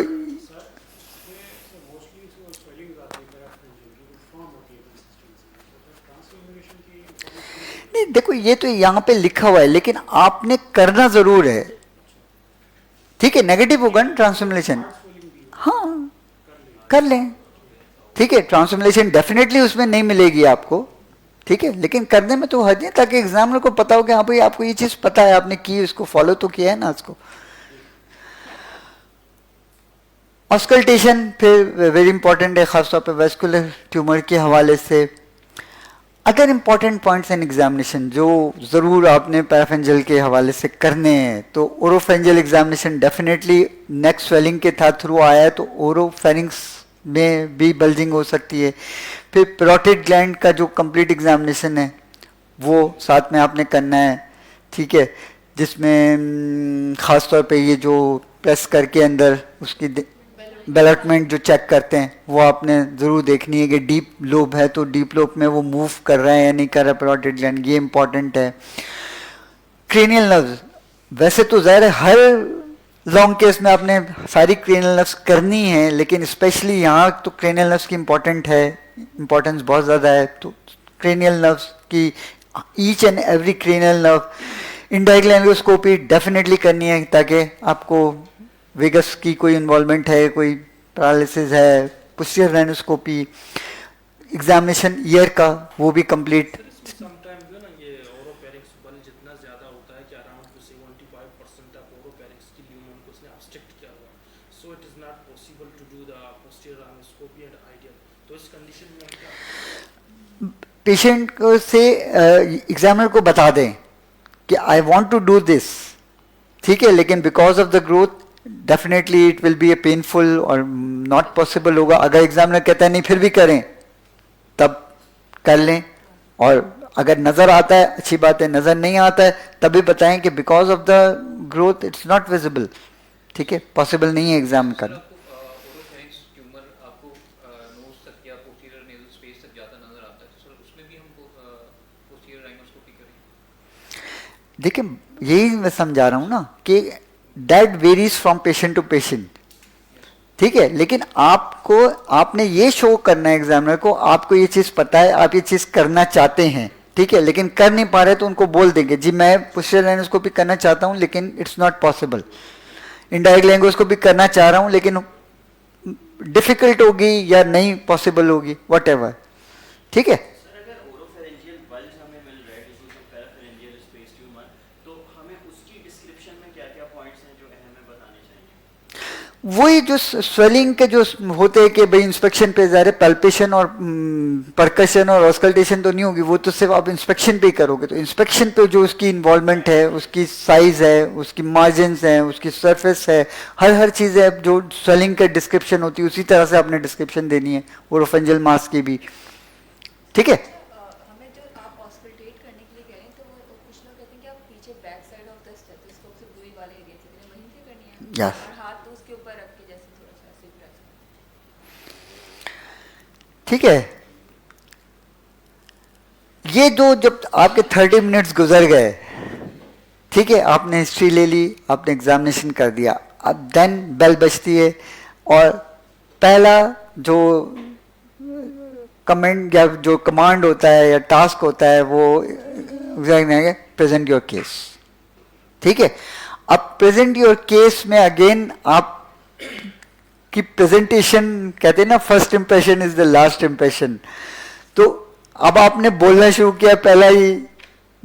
नहीं देखो ये तो यहाँ पे लिखा हुआ है, लेकिन आपने करना जरूर है, ठीक है। नेगेटिव होगा ना ट्रांसफॉर्मेशन, हाँ कर लें, ठीक है। ट्रांसफॉर्मेशन डेफिनेटली उसमें नहीं मिलेगी आपको, ठीक है, लेकिन करने में तो हद नहीं, ताकि एग्जामिनर को पता हो कि हाँ भाई आपको ये चीज़ पता है, आपने की, उसको फॉलो तो किया है ना उसको। ऑस्कल्टेशन फिर वेरी इंपॉर्टेंट है, खासतौर पे वेस्कुलर ट्यूमर के हवाले से। अगर इंपॉर्टेंट पॉइंट्स इन एग्जामिनेशन जो ज़रूर आपने पैराफेंजल के हवाले से करने हैं, तो ओरोफेंजल एग्जामिनेशन डेफिनेटली नेक स्वेलिंग के था थ्रू आया है, तो ओरोफेरिंक्स में भी बल्जिंग हो सकती है। फिर पैरोटिड ग्लैंड का जो कंप्लीट एग्जामिनेशन है वो साथ में आपने करना है, ठीक है, जिसमें ख़ास तौर पे ये जो प्रेस करके अंदर उसकी डेवलपमेंट जो चेक करते हैं वो आपने ज़रूर देखनी है कि डीप लोब है तो डीप लोब में वो मूव कर रहा है या नहीं कर रहा पैरोटिड ग्लैंड, ये इंपॉर्टेंट है। क्रेनियल नर्व्स, वैसे तो ज़ाहिर है हर लॉन्ग केस में आपने सारी क्रेनियल नर्व्स करनी है, लेकिन स्पेशली यहाँ तो क्रेनियल नर्व्स की इम्पोर्टेंस बहुत ज़्यादा है। तो क्रेनियल नर्व्स की each and every cranial nerve indirect laryngoscopy definitely करनी है, ताकि आपको वेगस की कोई इन्वॉल्वमेंट है, कोई पैरालिसिस है, पोस्टीरियर लैरिंगोस्कोपी, एग्जामिनेशन ईयर का वो भी कंप्लीट। समटाइम जो ना ये ओरोपेरिक्स बल जितना ज़्यादा होता है कि अराउंड 75% ऑफ ओरोपेरिक्स की ल्यूमन को उसने ऑब्स्ट्रक्ट किया हुआ है, so it is not possible to do the posterior laryngoscopy and ideal. तो इस कंडीशन में हम क्या पेशेंट को से एग्जामिनर को बता दें कि I want to do this, ठीक है, लेकिन because of the growth definitely it will be a painful और नॉट पॉसिबल होगा। अगर एग्जामिनर कहता है नहीं फिर भी करें, तब कर लें। और अगर नज़र आता है अच्छी बात है, नज़र नहीं आता है तभी बताएं कि because of the growth it's not visible, ठीक है, पॉसिबल नहीं है एग्जाम करना। ओरोफेरिंक्स ट्यूमर आपको नोज तक या पोस्टीरियर नेजल स्पेस तक ज़्यादा नजर आता है, तो सर उसमें भी हम पोस्टीरियर राइनोस्कोपी करें? देखिए यही मैं समझा रहा हूँ ना कि that varies from patient to patient, ठीक है, लेकिन आपने ये शो करना है एग्जामिनर को, आपको ये चीज़ पता है, आप ये चीज़ करना चाहते हैं, ठीक है, लेकिन कर नहीं पा रहे तो उनको बोल देंगे जी मैं पोस्टीरियर लैरिंगोस्कोपी करना चाहता हूँ लेकिन it's not possible, indirect laryngoscopy करना चाह रहा हूँ लेकिन डिफिकल्ट होगी या नहीं पॉसिबल होगी, व्हाटएवर, ठीक है। सर अगर ओरोफेरेंजियल बल्ज हमें मिल रहा है डिजीज ऑफ पैराफेरेंजियल स्पेस ट्यूमर, तो हमें उसकी डिस्क्रिप्शन में क्या क्या पॉइंट्स हैं जो अहम है बताने चाहिए? वही जो स्वेलिंग के जो होते हैं कि भाई इंस्पेक्शन पे जा रहे, पैल्पेशन और परकशन और ऑस्कल्टेशन तो नहीं होगी, वो तो सिर्फ आप इंस्पेक्शन पे ही करोगे। तो इंस्पेक्शन पे जो उसकी इन्वॉल्वमेंट है, उसकी साइज है, उसकी मार्जिन्स हैं, उसकी सरफेस है, हर चीज़ है जो स्वेलिंग के डिस्क्रिप्शन होती है उसी तरह से आपने डिस्क्रिप्शन देनी है ओरोफेरेंजियल मास की भी, ठीक है। हमें जो आप ऑस्कल्टेट करने के लिए कह रहे हैं, तो वो कुछ लोग कहते हैं कि आप पीछे back side of the stethoscope से बुई वाले एरिया से करें, वहीं से करनी है Yes. और हाथ तो उसके ऊपर रख के जैसे थोड़ा सा ऐसे प्रेस ठीक है, ये जो जब आपके 30 मिनट्स गुजर गए, ठीक है, आपने हिस्ट्री ले ली, आपने एग्जामिनेशन कर दिया, अब देन बेल बजती है और पहला जो कमेंट या जो कमांड होता है या टास्क होता है वो प्रेजेंट योर केस, ठीक है। अब प्रेजेंट योर केस में अगेन आप की प्रेजेंटेशन कहते हैं ना, first impression is the last impression. तो अब आपने बोलना शुरू किया, पहला ही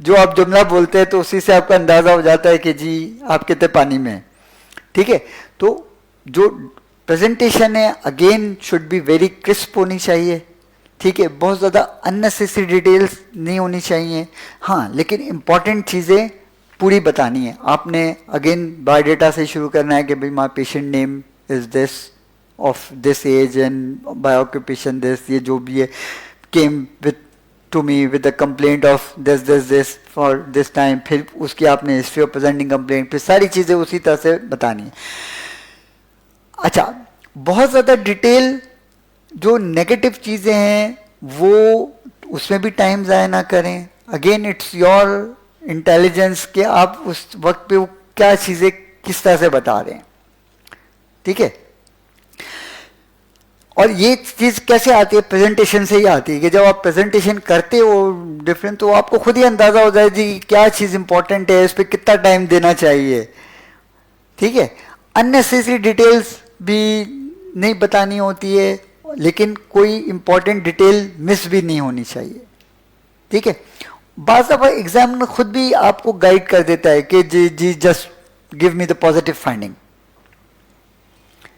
जो आप जुमला बोलते हैं तो उसी से आपका अंदाजा हो जाता है कि जी आप कितने पानी में हैं, ठीक है। तो जो प्रेजेंटेशन है again should be very crisp होनी चाहिए, ठीक है, बहुत ज़्यादा अननेसेसरी डिटेल्स नहीं होनी चाहिए, हाँ, लेकिन इंपॉर्टेंट चीज़ें पूरी बतानी है। आपने अगेन बायोडेटा से शुरू करना है कि भाई my patient name is this, of this age and by occupation this, ये जो भी है, came with to me with the complaint of this this this for this time, फिर उसकी आपने हिस्ट्री ऑफ प्रेजेंटिंग कंप्लेंट, फिर सारी चीज़ें उसी तरह से बतानी है। अच्छा, बहुत ज़्यादा डिटेल जो नेगेटिव चीज़ें हैं वो उसमें भी टाइम ज़ाया ना करें। अगेन इट्स योर इंटेलिजेंस कि आप उस वक्त पे वो क्या चीज़ें किस तरह से बता रहे हैं, ठीक है। और ये चीज़ कैसे आती है, प्रेजेंटेशन से ही आती है कि जब आप प्रेजेंटेशन करते हो डिफरेंट, तो आपको खुद ही अंदाज़ा हो जाए जी क्या चीज़ इंपॉर्टेंट है, इस पर कितना टाइम देना चाहिए, ठीक है। अननेसेसरी डिटेल्स भी नहीं बतानी होती है, लेकिन कोई इंपॉर्टेंट डिटेल मिस भी नहीं होनी चाहिए, ठीक है। बाज़ दफ़ा एग्जामिनर खुद भी आपको गाइड कर देता है कि जी just give me the positive finding,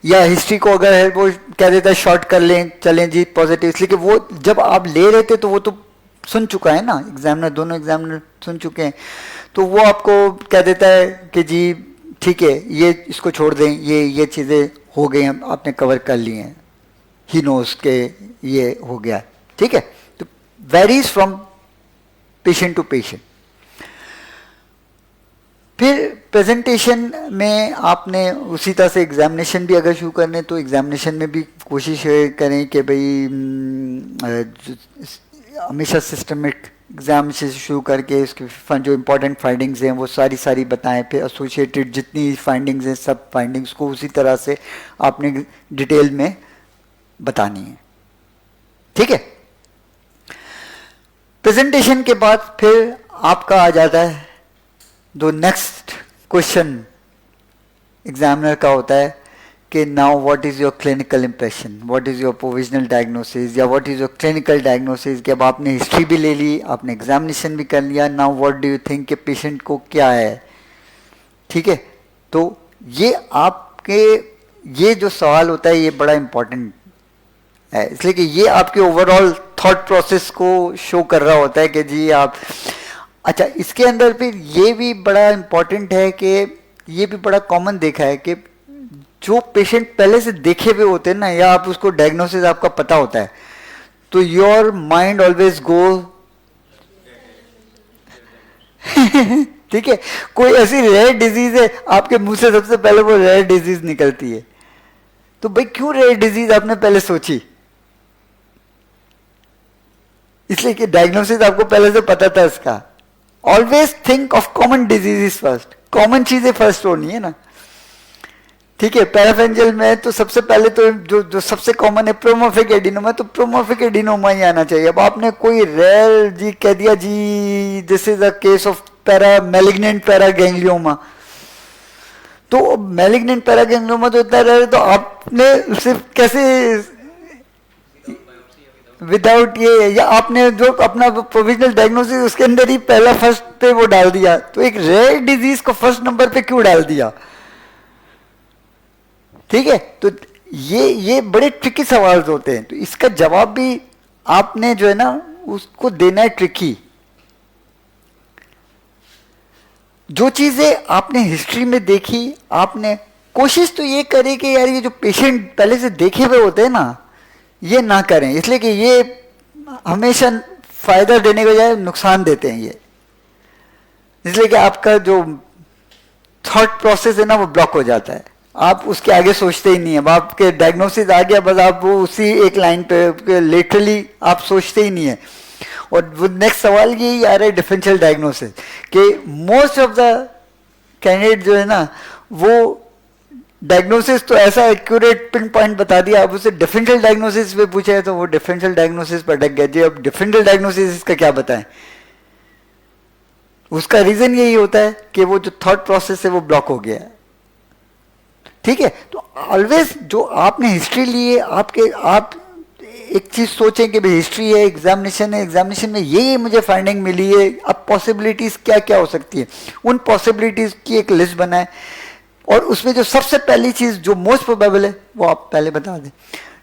या हिस्ट्री को अगर है वो कह देता है शॉर्ट कर लें, चलें जी पॉजिटिव, इसलिए कि वो जब आप ले रहे थे तो वो तो सुन चुका है ना एग्जामिनर, दोनों एग्जामिनर सुन चुके हैं, तो वो आपको कह देता है कि जी ठीक है ये इसको छोड़ दें, ये चीज़ें हो गई हैं, आपने कवर कर ली हैं, ही नोज के ये हो गया, ठीक है। तो varies from patient to patient. फिर प्रेजेंटेशन में आपने उसी तरह से एग्जामिनेशन भी अगर शुरू करने तो एग्जामिनेशन में भी कोशिश करें कि भाई हमेशा सिस्टमेटिक एग्जाम से शुरू करके उसके जो इम्पोर्टेंट फाइंडिंग्स हैं वो सारी बताएं, फिर एसोसिएटेड जितनी फाइंडिंग्स हैं सब फाइंडिंग्स को उसी तरह से आपने डिटेल में बतानी है। ठीक है। प्रेजेंटेशन के बाद फिर आपका आ जाता है जो नेक्स्ट क्वेश्चन एग्जामिनर का होता है कि now what is your clinical impression, what is your provisional diagnosis या what is your clinical diagnosis. कि अब आपने हिस्ट्री भी ले ली, आपने एग्जामिनेशन भी कर लिया, now what do you think कि पेशेंट को क्या है। ठीक है। तो ये आपके ये जो सवाल होता है ये बड़ा इंपॉर्टेंट है, इसलिए कि ये आपके ओवरऑल थॉट प्रोसेस को शो कर रहा होता है कि जी आप अच्छा। इसके अंदर फिर ये भी बड़ा इंपॉर्टेंट है कि ये भी बड़ा कॉमन देखा है कि जो पेशेंट पहले से देखे हुए होते हैं ना, या आप उसको डायग्नोसिस आपका पता होता है, तो योर माइंड ऑलवेज गो ठीक है। कोई ऐसी रेयर डिजीज है आपके मुंह से सबसे पहले वो रेयर डिजीज निकलती है, तो भाई क्यों रेयर डिजीज आपने पहले सोची? इसलिए कि डायग्नोसिस आपको पहले से पता था इसका। Always think of common diseases first, common चीजें फर्स्ट होनी है ना। ठीक है। पैराफेंजियल में तो सबसे पहले तो जो सबसे कॉमन है प्रोमोर्फिक एडिनोमा, तो प्रोमोर्फिक एडिनोमा ही आना चाहिए। अब आपने कोई रेयर जी कह दिया जी this is a case of malignant paraganglioma, तो मैलिग्नेंट पैरागैंग्लियोमा तो इतना रेयर है, तो आपने सिर्फ कैसे विदाउट ये, या आपने जो अपना प्रोविजनल डायग्नोसिस उसके अंदर ही पहला फर्स्ट पे वो डाल दिया, तो एक रेयर डिजीज को फर्स्ट नंबर पे क्यों डाल दिया? ठीक है। तो ये बड़े ट्रिकी सवाल होते हैं, तो इसका जवाब भी आपने जो है ना उसको देना है ट्रिकी। जो चीजें आपने हिस्ट्री में देखी, आपने कोशिश तो ये करें कि यार ये जो पेशेंट पहले से देखे हुए होते हैं ना ये ना करें, इसलिए कि ये हमेशा फायदा देने के बजाय नुकसान देते हैं ये, इसलिए कि आपका जो थॉट प्रोसेस है ना वो ब्लॉक हो जाता है, आप उसके आगे सोचते ही नहीं है। अब आपके डायग्नोसिस आ गया, बस आप वो उसी एक लाइन पे लिटरली आप सोचते ही नहीं है। और वो नेक्स्ट सवाल यही आ रहा है डिफरेंशियल डायग्नोसिस, कि मोस्ट ऑफ द कैंडिडेट जो है ना वो डायग्नोसिस तो ऐसा एक्यूरेट पिन पॉइंट बता दिया, अब उसे डिफरेंशियल डायग्नोसिस पे पूछे तो वो डिफरेंशियल डायग्नोसिस पर अटक गया जी। अब डिफरेंशियल डायग्नोसिस इसका क्या बताएं? उसका रीजन यही होता है कि वो जो थॉट प्रोसेस है वो ब्लॉक हो गया है। ठीक है। तो ऑलवेज जो आपने हिस्ट्री ली है, आप एक चीज सोचें कि भाई हिस्ट्री है, एग्जामिनेशन है, एग्जामिनेशन में ये मुझे फाइंडिंग मिली है, अब पॉसिबिलिटीज क्या क्या हो सकती है, उन पॉसिबिलिटीज की एक लिस्ट बनाएं, और उसमें जो सबसे पहली चीज जो मोस्ट प्रोबेबल है वो आप पहले बता दें।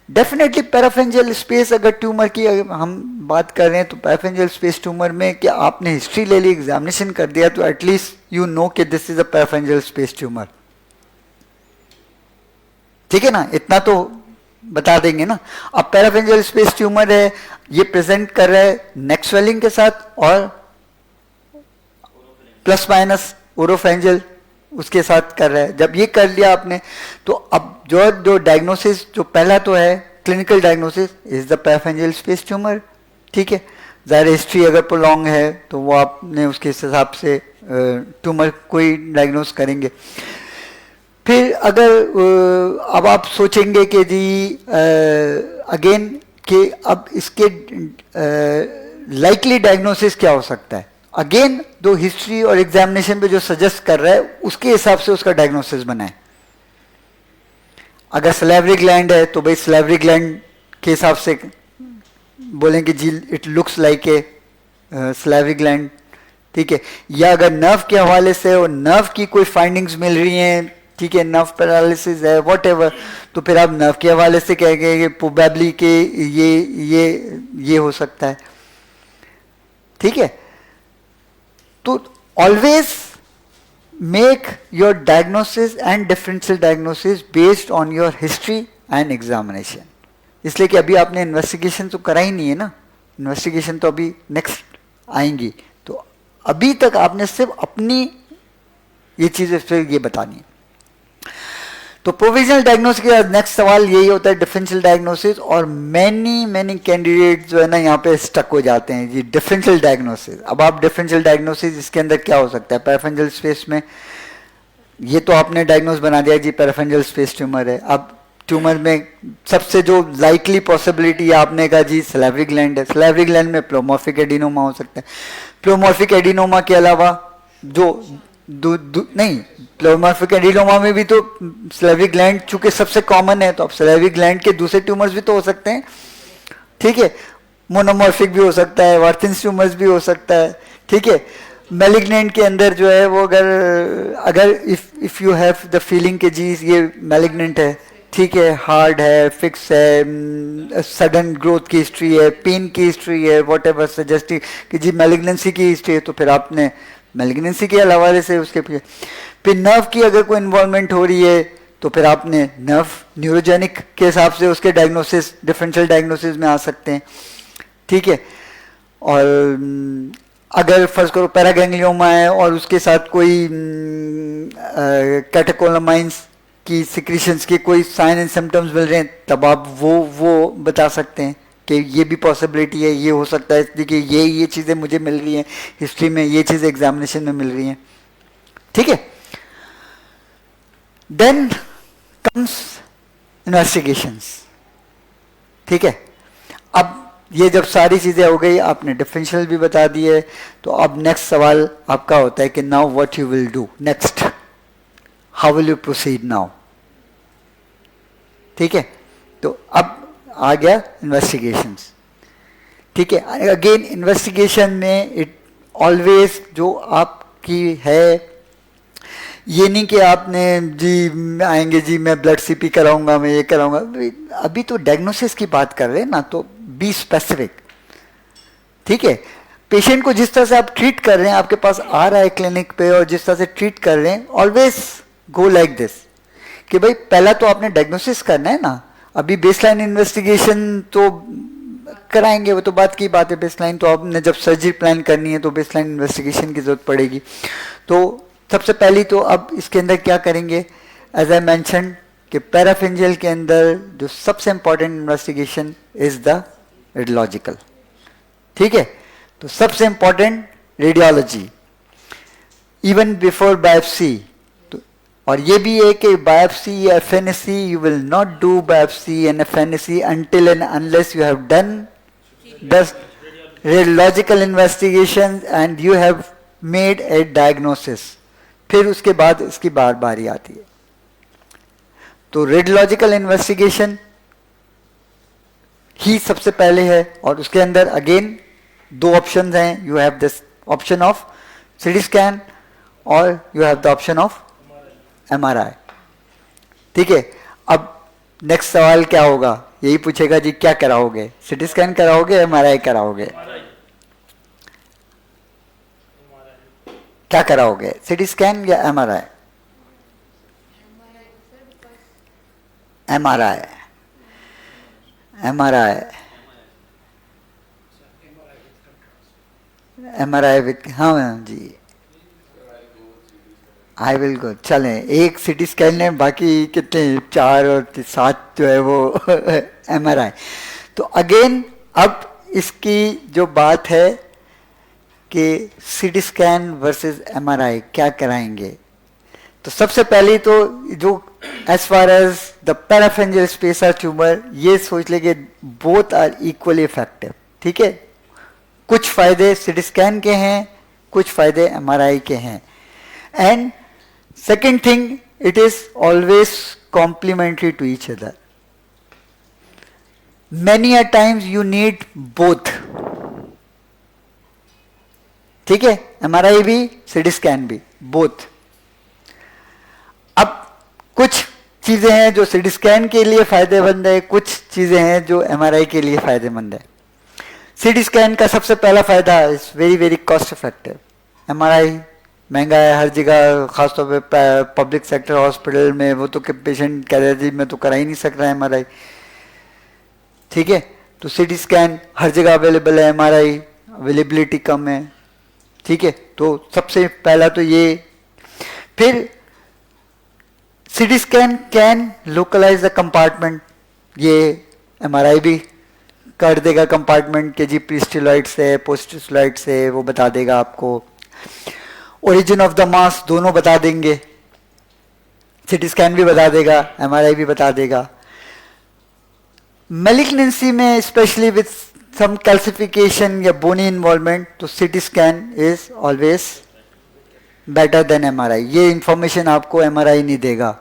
डेफिनेटली पैराफेंजियल स्पेस अगर ट्यूमर की अगर हम बात कर रहे हैं तो पैराफेंजियल स्पेस ट्यूमर में कि आपने हिस्ट्री ले ली, एग्जामिनेशन कर दिया, तो एटलीस्ट यू नो कि this is a parapharyngeal space tumour. ठीक है ना, इतना तो बता देंगे ना। अब पैराफेंजियल स्पेस ट्यूमर है, ये प्रेजेंट कर रहा है नेक स्वेलिंग के साथ और प्लस माइनस ओरोफेंजियल उसके साथ कर रहा है। जब ये कर लिया आपने, तो अब जो डायग्नोसिस जो पहला तो है clinical diagnosis is the parapharyngeal space tumour. ठीक है। ज़ाहिर हिस्ट्री अगर प्रोलॉन्ग है तो वो आपने उसके हिसाब से ट्यूमर कोई डायग्नोस करेंगे। फिर अगर अब आप सोचेंगे कि जी अगेन कि अब इसके लाइकली डायग्नोसिस क्या हो सकता है, अगेन दो हिस्ट्री और एग्जामिनेशन पे जो सजेस्ट कर रहा है उसके हिसाब से उसका डायग्नोसिस बनाए। अगर सलेवरी ग्लैंड है तो भाई सलेवरी ग्लैंड के हिसाब से बोलेंगे जी it looks like a salivary gland. ठीक है। या अगर नर्व के हवाले से और नर्व की कोई फाइंडिंग्स मिल रही हैं, ठीक है, नर्व पैरालिसिस है व्हाटएवर, तो फिर आप नर्व के हवाले से कहेंगे कि प्रोबेबली के ये हो सकता है। ठीक है। तो always make your diagnosis and differential diagnosis based on your history and examination. इसलिए कि अभी आपने इन्वेस्टिगेशन तो करा ही नहीं है ना, इन्वेस्टिगेशन तो अभी नेक्स्ट आएंगी। तो अभी तक आपने सिर्फ अपनी ये चीज़ इस पर ये बतानी है। तो प्रोविजनल डायग्नोसिस का नेक्स्ट सवाल यही होता है, डिफरेंशियल डायग्नोसिस, और मैनी कैंडिडेट जो है ना यहाँ पे स्टक हो जाते हैं जी, डिफरेंशियल डायग्नोसिस। अब आप डिफरेंशियल डायग्नोसिस इसके अंदर क्या हो सकता है, पैराफेंजियल स्पेस में ये तो आपने डायग्नोस बना दिया जी पैराफेंजियल स्पेस ट्यूमर है। अब ट्यूमर में सबसे जो लाइकली पॉसिबिलिटी आपने कहा जी सलाइवरी ग्लैंड है, सलाइवरी ग्लैंड में प्लोमॉर्फिक एडिनोमा हो सकता है। प्लोमॉर्फिक एडिनोमा के अलावा जो नहीं, प्लोमॉर्फिक एडिनोमा में भी तो सलाइवरी ग्लैंड चूंकि सबसे कॉमन है, तो अब सलाइवरी ग्लैंड के दूसरे ट्यूमर्स भी तो हो सकते हैं, ठीक है, मोनोमॉर्फिक भी हो सकता है, वार्थिंस ट्यूमर्स भी हो सकता है, ठीक है। मैलिग्नेंट के अंदर जो है वो अगर if you have the feeling कि जी ये मैलिग्नेंट है, ठीक है, हार्ड है, फिक्स है, सडन ग्रोथ की हिस्ट्री है, पेन की हिस्ट्री है, वॉट एवर सजेस्टिंग कि जी मैलिग्नेंसी की हिस्ट्री है, तो फिर आपने मैलिग्नेंसी के हवाले से उसके फिर नर्व की अगर कोई इन्वॉल्वमेंट हो रही है तो फिर आपने नर्व न्यूरोजेनिक के हिसाब से उसके डायग्नोसिस डिफरेंशियल डायग्नोसिस में आ सकते हैं, ठीक है। और अगर फर्ज करो पैरागैंग्लियोमा है और उसके साथ कोई कैटेकोलामाइंस की सिक्रीशंस के कोई साइन एंड सिम्टम्स मिल रहे हैं, तब आप वो बता सकते हैं कि ये भी पॉसिबिलिटी है, ये हो सकता है, इसलिए ये चीज़ें मुझे मिल रही हैं हिस्ट्री में, ये चीज़ें एग्जामिनेशन में मिल रही हैं, ठीक है। देन कम्स इन्वेस्टिगेशंस, ठीक है। अब ये जब सारी चीज़ें हो गई, आपने डिफरेंशियल भी बता दिए, तो अब नेक्स्ट सवाल आपका होता है कि now what you will do next, how will you proceed now, ठीक है। तो अब आ गया इन्वेस्टिगेशंस, ठीक है। अगेन इन्वेस्टिगेशन में इट ऑलवेज जो आपकी है, ये नहीं कि आपने जी आएंगे जी मैं ब्लड सीपी कराऊंगा, मैं ये कराऊंगा, अभी तो डायग्नोसिस की बात कर रहे हैं ना, तो बी स्पेसिफिक, ठीक है। पेशेंट को जिस तरह से आप ट्रीट कर रहे हैं, आपके पास आ रहा है क्लिनिक पे और जिस तरह से ट्रीट कर रहे हैं, ऑलवेज गो लाइक दिस कि भाई पहला तो आपने डायग्नोसिस करना है ना, अभी बेसलाइन इन्वेस्टिगेशन तो कराएंगे, वो तो बात की बात है, बेसलाइन तो आपने जब सर्जरी प्लान करनी है तो बेसलाइन इन्वेस्टिगेशन की जरूरत पड़ेगी। तो सबसे पहली तो अब इसके अंदर क्या करेंगे, एज आई मैंशन कि पैराफेंजियल के अंदर जो सबसे important investigation is the radiological, ठीक है। तो सबसे important radiology even before biopsy, और ये भी है कि बायोप्सी या FNAC, you will not do biopsy and FNAC until and unless you have done the radiological investigation and you have made a diagnosis, फिर उसके बाद इसकी बारी आती है। तो रेडियोलॉजिकल इन्वेस्टिगेशन ही सबसे पहले है, और उसके अंदर अगेन दो ऑप्शंस हैं, you have this option of CT scan और you have the option of MRI, ठीक है। अब नेक्स्ट सवाल क्या होगा, यही पूछेगा जी क्या कराओगे, सीटी स्कैन कराओगे, एमआरआई कराओगे, क्या कराओगे, सीटी स्कैन या MRI? MRI, MRI, MRI with, हाँ ma'am ji, I will go. चलें, एक सीटी स्कैन है, बाकी कितने 4 और 7 जो है वो एमआरआई। तो अगेन अब इसकी जो बात है कि सीटी स्कैन वर्सेस एमआरआई क्या कराएंगे, तो सबसे पहले तो जो as far as the parapharyngeal space tumour, ये सोच ले कि बोथ आर इक्वली इफेक्टिव, ठीक है। कुछ फायदे सीटी स्कैन के हैं, कुछ फायदे एमआरआई के हैं, and second thing, it is always complementary to each other. Many a times you need both, ठीक है, एमआरआई भी सीटी स्कैन भी, बोथ। अब कुछ चीजें हैं जो सीटी स्कैन के लिए फायदेमंद है, कुछ चीजें हैं जो एमआरआई के लिए फायदेमंद है। सीटी स्कैन का सबसे पहला फायदा is very very cost effective, MRI महंगा है हर जगह, खासतौर पे पब्लिक सेक्टर हॉस्पिटल में, वो तो कि पेशेंट कह रहे थे मैं तो करा ही नहीं सक रहा है एमआरआई, ठीक है। तो सीटी स्कैन हर जगह अवेलेबल है, एमआरआई अवेलेबिलिटी कम है, ठीक है। तो सबसे पहला तो ये फिर CT scan can localise the compartment, ये एमआरआई भी कर देगा कंपार्टमेंट के जी प्रीस्टिलॉइड से पोस्टिलॉइड से, वो बता देगा आपको। ओरिजिन ऑफ द मास दोनों बता देंगे, सीटी स्कैन भी बता देगा, एमआरआई भी बता देगा। मैलिग्नेंसी में स्पेशली विथ सम कैल्सिफिकेशन या बोनी इन्वॉल्वमेंट, तो CT scan is always better than MRI. ये इंफॉर्मेशन आपको एमआरआई नहीं देगा,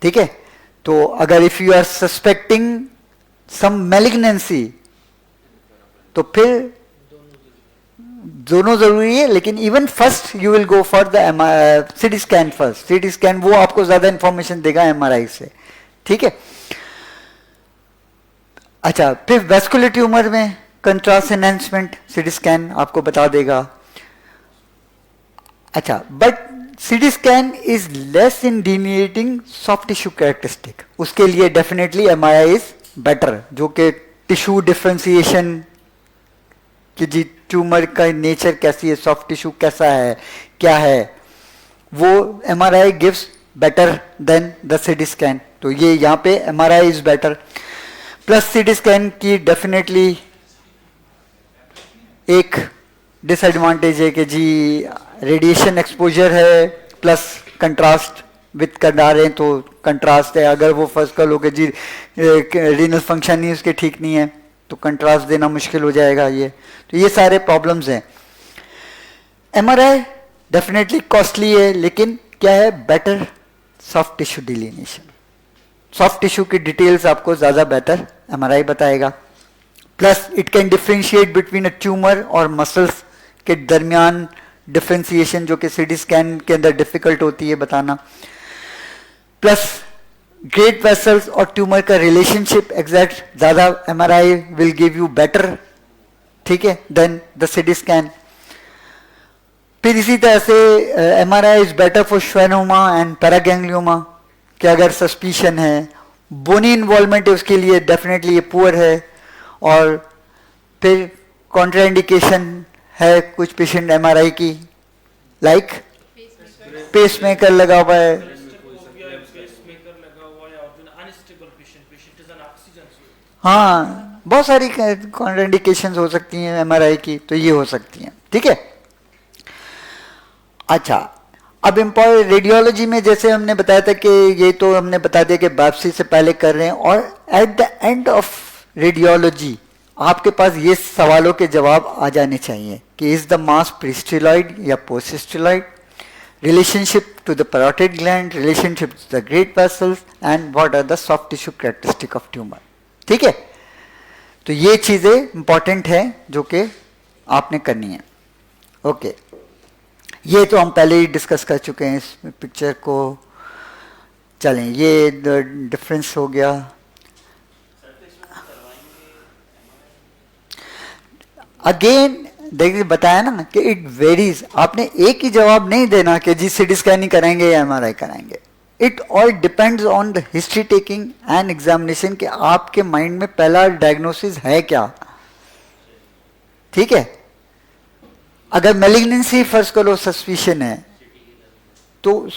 ठीक है। तो अगर if you are suspecting some malignancy तो फिर दोनों जरूरी है, लेकिन even first you will go for the CT scan first. CT scan वो आपको ज्यादा इंफॉर्मेशन देगा एमआरआई से, ठीक है। अच्छा, फिर वेस्कुलर ट्यूमर में कंट्रास्ट एनहांसमेंट सीटी स्कैन आपको बता देगा। अच्छा, but CT scan is less in delineating soft tissue characteristic, उसके लिए डेफिनेटली एमआरआई इज बेटर, जो कि टिश्यू डिफरेंशिएशन कि जी ट्यूमर का नेचर कैसी है, सॉफ्ट टिश्यू कैसा है, क्या है, वो MRI gives better than the CT scan. तो ये यहाँ पे MRI is better. Plus CT scan की डेफिनेटली एक डिसएडवांटेज है कि जी रेडिएशन एक्सपोजर है, प्लस कंट्रास्ट विथ करा रहे हैं तो कंट्रास्ट है। अगर वो फर्स्ट कर लो कि जी रीनल फंक्शन नहीं उसके ठीक नहीं है तो कंट्रास्ट देना मुश्किल हो जाएगा। ये तो ये सारे प्रॉब्लम्स हैं। एमआरआई डेफिनेटली कॉस्टली है, लेकिन क्या है, better soft tissue delineation, soft tissue की डिटेल्स आपको ज्यादा बेटर एमआरआई बताएगा। Plus it can differentiate between a tumour और मसल्स के दरमियान डिफरेंशिएशन, जो कि सीटी स्कैन के अंदर डिफिकल्ट होती है बताना। प्लस ग्रेट वेसल्स और ट्यूमर का रिलेशनशिप एग्जैक्ट ज्यादा MRI will give you better, ठीक है, देन द सीटी स्कैन। फिर इसी तरह से MRI is better for schwannoma and paraganglioma, कि अगर सस्पिशन है, बोनी इन्वॉल्वमेंट है उसके लिए डेफिनेटली ये पुअर है। और फिर कॉन्ट्राइंडिकेशन है कुछ पेशेंट एमआरआई की, लाइक पेसमेकर लगा हुआ है, पेसमेकर लगा हुआ है, और unstable patient is on oxygen. हाँ, बहुत सारी कॉन्ट्राइंडिकेशंस हो सकती हैं एमआरआई की, तो ये हो सकती हैं, ठीक है। अच्छा, अब रेडियोलॉजी में जैसे हमने बताया था कि ये तो हमने बता दिया कि बायोप्सी से पहले कर रहे हैं, और at the end of radiology आपके पास ये सवालों के जवाब आ जाने चाहिए कि इज द मास प्रीस्टिलॉइड या poststyloid, relationship to the parotid gland, relationship to the great vessels, and what are the soft tissue characteristic of tumour, ठीक है। तो ये चीजें इंपॉर्टेंट है जो कि आपने करनी है। ओके, ये तो हम पहले ही डिस्कस कर चुके हैं इस पिक्चर को। चलें, ये डिफरेंस हो गया। अगेन देखिए, बताया ना कि इट वेरीज, आपने एक ही जवाब नहीं देना कि जी सीटी स्कैन ही कराएंगे या एमआरआई कराएंगे। It all depends on the history taking and examination, कि आपके माइंड में पहला डायग्नोसिस है क्या, ठीक है। अगर मैलिग्नेंसी फर्स्ट करो सस्पिशन है तो,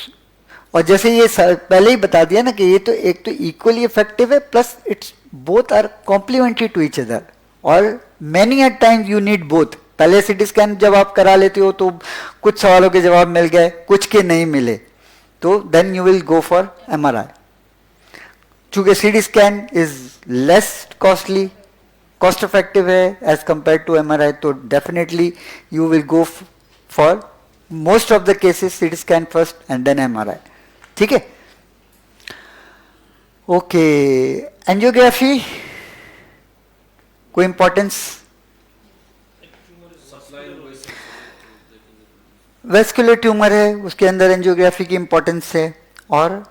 और जैसे ये पहले ही बता दिया ना कि ये तो एक तो इक्वली इफेक्टिव है, plus it's both are complementary to each other, और many at times you need both. पहले सीटी स्कैन जब आप करा लेते हो तो कुछ सवालों के जवाब मिल गए, कुछ के नहीं मिले, तो then you will go for MRI. चूंकि CT scan is less costly, cost effective है एज कंपेयर टू एमआरआई, तो definitely you will go for most of the cases CT scan first and then MRI, ठीक है। Okay, angiography कोई importance? Vascular tumour है, उसके अंदर angiography की importance है। और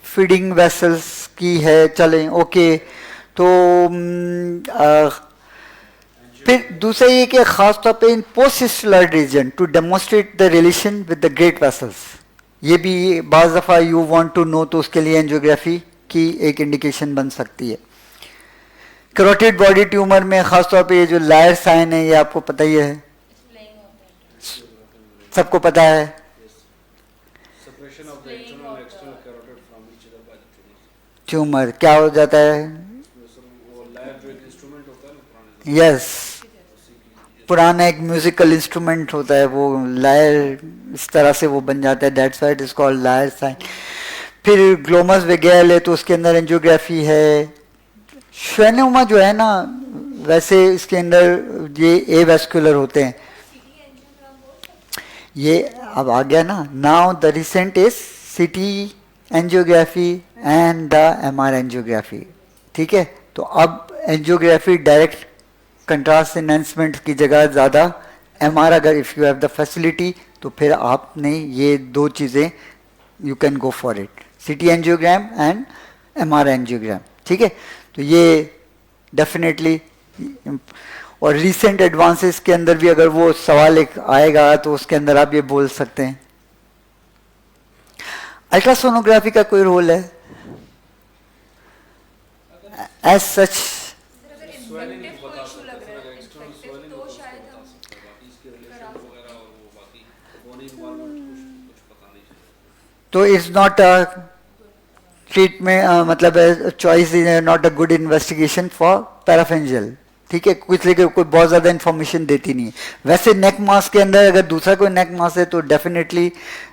फीडिंग वेसल्स की है। चलें, ओके। तो फिर दूसरा ये कि खास तौर पे in poststyloid region to demonstrate the relation with the great vessels, ये भी बाज़ दफ़ा यू वांट टू नो, तो उसके लिए एंजियोग्राफी की एक इंडिकेशन बन सकती है। कैरोटिड बॉडी ट्यूमर में खासतौर पे ये जो लायर साइन है ये आपको पता ही है, सबको पता है। Separation of the internal and external carotid from each other by the tumor. Tumour क्या हो जाता है? वो लायर जो एक इंस्ट्रूमेंट होता है ना पुराने यस, पुराना एक म्यूजिकल इंस्ट्रूमेंट होता है, वो लायर इस तरह से वो बन जाता है, that's why it is called lyre sign. फिर ग्लोमस वेगेल है तो उसके अंदर एंजियोग्राफी है। श्वेनोमा जो है ना वैसे इसके अंदर ये एवास्कुलर होते हैं, ये अब आ गया ना। Now the recent is CT angiography and the MR angiography, ठीक है। तो अब एंजियोग्राफी डायरेक्ट कंट्रास्ट एनहांसमेंट की जगह ज़्यादा एमआर, अगर if you have the facility तो फिर आपने ये दो चीज़ें you can go for it, सीटी एंजियोग्राम एंड एमआर एंजियोग्राम, ठीक है। तो ये डेफिनेटली, और रीसेंट एडवांसेस के अंदर भी अगर वो सवाल एक आएगा तो उसके अंदर आप ये बोल सकते हैं। अल्ट्रासोनोग्राफी का कोई रोल है एज सच? तो इट्स नॉट अ ट्रीटमेंट, मतलब choice is not a good investigation for parapharyngeal, ठीक है। कुछ लेके कोई बहुत ज़्यादा इन्फॉर्मेशन देती नहीं है। वैसे नेक मास के अंदर अगर दूसरा कोई नेक मास है तो definitely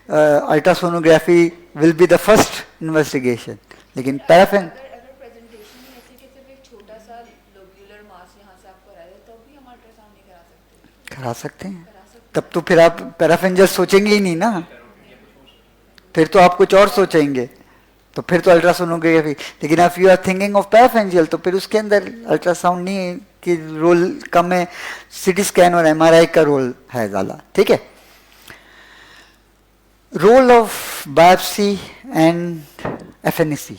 ultrasonography will be the first investigation, लेकिन पैराफेन अगर प्रेजेंटेशन में ऐसे कि सिर्फ एक छोटा सा लोब्यूलर मास यहाँ से आपको आ रहा है तो भी हम अल्ट्रासाउंड नहीं करा सकते हैं। तब तो फिर आप पैराफेंजियल सोचेंगे ही नहीं ना, फिर तो आप कुछ और सोचेंगे, तो फिर तो अल्ट्रासोनोग्राफी। लेकिन if you are thinking of parapharyngeal तो फिर उसके अंदर अल्ट्रासाउंड नहीं की रोल कम है, सीटी स्कैन और एमआरआई का रोल है ज़्यादा, ठीक है। Role of biopsy and FNC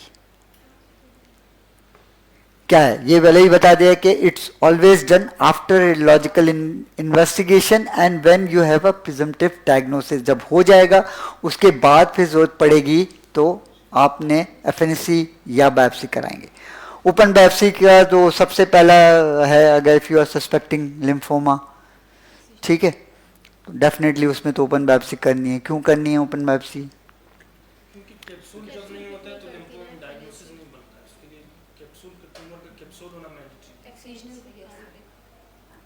क्या है? ये पहले ही बता दिया कि it's always done after radiological investigation and when you have a presumptive diagnosis. जब हो जाएगा उसके बाद फिर जरूरत पड़ेगी तो आपने एफएनसी या बायोप्सी कराएंगे। ओपन बायोप्सी का जो सबसे पहला है, अगर if you are suspecting lymphoma, ठीक है, डेफिनेटली उसमें तो ओपन बायोप्सी करनी है। क्यों करनी है ओपन बायोप्सी? क्योंकि कैप्सूल जब नहीं होता है तो लिम्फोमा डायग्नोसिस नहीं बनता है, उसके लिए कैप्सूल का ट्यूमर का कैप्सूल होना मैंडेटरी। एक्सीजनल भी है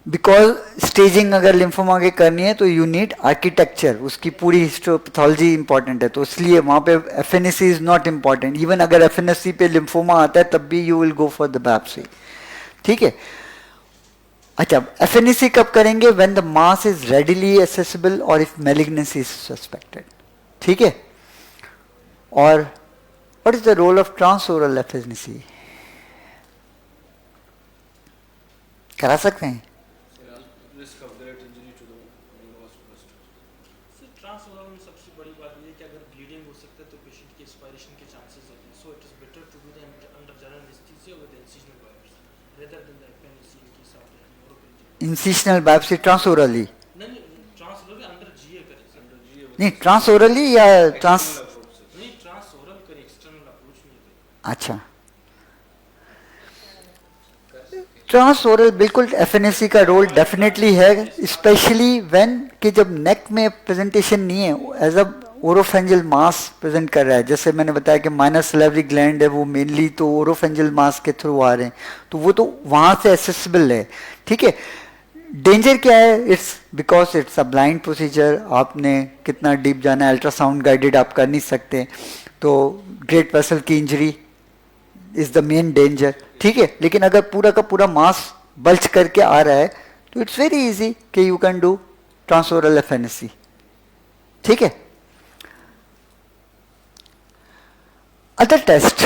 बिकॉज स्टेजिंग अगर लिम्फोमा के करनी है तो यू नीड आर्किटेक्चर, उसकी पूरी हिस्टोपैथोलॉजी इंपॉर्टेंट है, तो इसलिए वहाँ पे FNC is not important. Even अगर एफएनसी पे लिम्फोमा आता है तब भी you will go for the biopsy, ठीक है। अच्छा, एफएनसी कब करेंगे? When the mass is readily accessible और इफ मैलिग्नेंसी इज सस्पेक्टेड, ठीक है। और what is the role of transoral FNC? करा सकते हैं? risk of direct injury to the neurovascular structure. ट्रांसओरल में सबसे बड़ी बात ये है कि अगर ब्लीडिंग हो सकता है तो पेशेंट की एक्सपायरेशन के चांसेस होते हैं, so it is better to do that under general anaesthesia with incisional biopsy rather than the FNC in case of neuropenia. Incisional biopsy transorally? नहीं, ट्रांसओरल अंडर जीए करें सर। नहीं, ट्रांसओरली या ट्रांस, नहीं, ट्रांसओरल करें, एक्सटर्नल अप्रोच नहीं करें। अच्छा, ट्रांसओरल बिल्कुल एफएनसी का रोल डेफिनेटली है, स्पेशली व्हेन कि जब नेक में प्रेजेंटेशन नहीं है, एज अ ओरोफेंजियल मास प्रेजेंट कर रहा है। जैसे मैंने बताया कि माइनर सिलेवरी ग्लैंड है, वो मेनली तो ओरोफेंजियल मास के थ्रू आ रहे हैं, तो वो तो वहाँ से एसेसिबल है, ठीक है। डेंजर क्या है? It's because it's a blind procedure, आपने कितना डीप जाना है, अल्ट्रासाउंड गाइडेड आप कर नहीं सकते, तो ग्रेट वेसल की injury is the main danger, ठीक है। लेकिन अगर पूरा का पूरा मास बल्ज करके आ रहा है तो इट्स वेरी इजी कि यू कैन डू ट्रांसओरल एफएनसी, ठीक है। अदर टेस्ट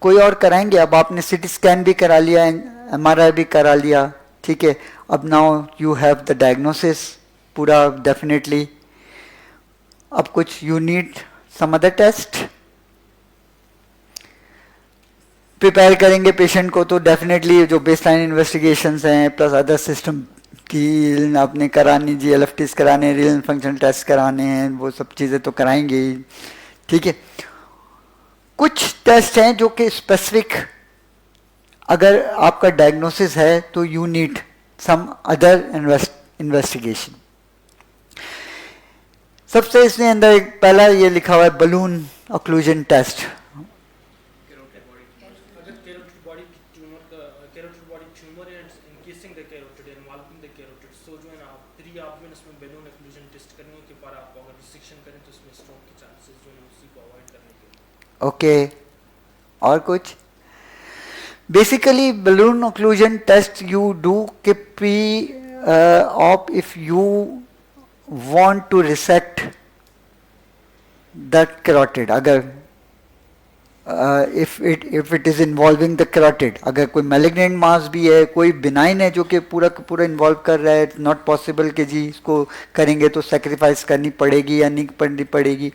कोई और कराएंगे? अब आपने सीटी स्कैन भी करा लिया, एमआरआई भी करा लिया, ठीक है। अब now you have the diagnosis पूरा डेफिनेटली। अब कुछ you need some other test prepare करेंगे पेशेंट को, तो डेफिनेटली जो बेसलाइन इन्वेस्टिगेशंस हैं प्लस अदर सिस्टम की आपने करानी, जीएलएफटीज कराने हैं, रीनल फंक्शन टेस्ट कराने हैं, वो सब चीज़ें तो कराएंगे ही, ठीक है। कुछ टेस्ट हैं जो कि स्पेसिफिक अगर आपका डायग्नोसिस है तो you need some other investigation. सबसे इसमें अंदर एक पहला ये लिखा हुआ है बलून ऑक्लूजन टेस्ट। अगर कैरोटिड बॉडी ट्यूमर का कैरोटिड बॉडी ट्यूमर है encasing the carotid involving the carotid, so जो है ना आप इसमें बलून ऑक्लूजन टेस्ट करेंगे कि पर आप अगर रिसेक्शन करें तो इसमें स्ट्रोक के चांसेस जो है उसी को अवॉइड करने के लिए। ओके, और कुछ? Basically balloon occlusion test you do के pre op if you want to resect that carotid, अगर if it is involving the carotid, अगर कोई malignant mass भी है, कोई benign है जो कि पूरा पूरा involve कर रहा है, it's not possible कि जी इसको करेंगे तो sacrifice करनी पड़ेगी या नहीं करनी पड़ेगी,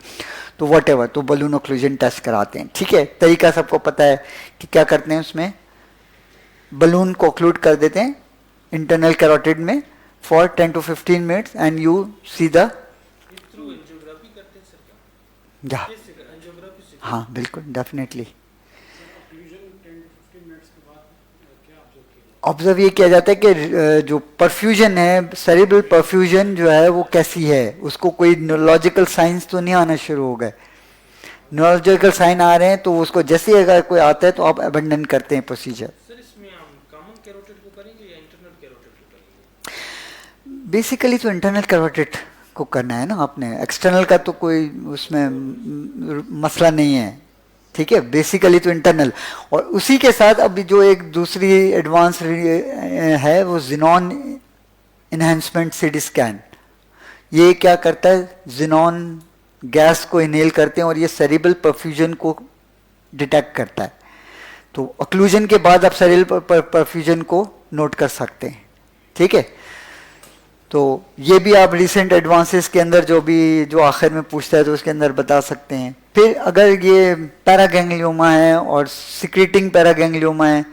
तो whatever, तो balloon occlusion test कराते हैं। ठीक है, तरीका सबको पता है कि क्या करते हैं, उसमें बलून को occlude कर देते हैं internal carotid में for 10 to 15 minutes and you see the through angiography करते हैं सर क्या? या कैसे एंजियोग्राफी से? हाँ बिल्कुल डेफिनेटली। ऑक्लूजन 10 to 15 मिनट्स के बाद क्या ऑब्जर्व किया? ऑब्जर्व ये किया जाता है कि जो परफ्यूजन है, सेरिब्रल परफ्यूजन जो है वो कैसी है, उसको कोई न्यूरोलॉजिकल साइंस तो नहीं आना शुरू हो गए। न्यूरोलॉजिकल साइन आ रहे हैं तो उसको जैसे ही अगर कोई आता है तो आप अबेंडन करते हैं प्रोसीजर। सर इसमें हम कॉमन कैरोटिड को करेंगे या इंटरनल कैरोटिड को करेंगे? बेसिकली तो इंटरनल कैरोटिड को करना है ना आपने, एक्सटर्नल का तो कोई उसमें मसला नहीं है। ठीक है, बेसिकली तो इंटरनल। और उसी के साथ अभी जो एक दूसरी एडवांस है वो जिनॉन इन्हेंसमेंट सीटी स्कैन। ये क्या करता है, जिनॉन गैस को इनहेल करते हैं और ये सेरिब्रल परफ्यूजन को डिटेक्ट करता है। तो ऑक्लूजन के बाद आप सेरिब्रल परफ्यूजन को नोट कर सकते हैं। ठीक है, तो ये भी आप रिसेंट एडवांसेस के अंदर जो आखिर में पूछता है तो उसके अंदर बता सकते हैं। फिर अगर ये पैरागैंग्लियोमा है और सिक्रेटिंग पैरागैंग्लियोमा है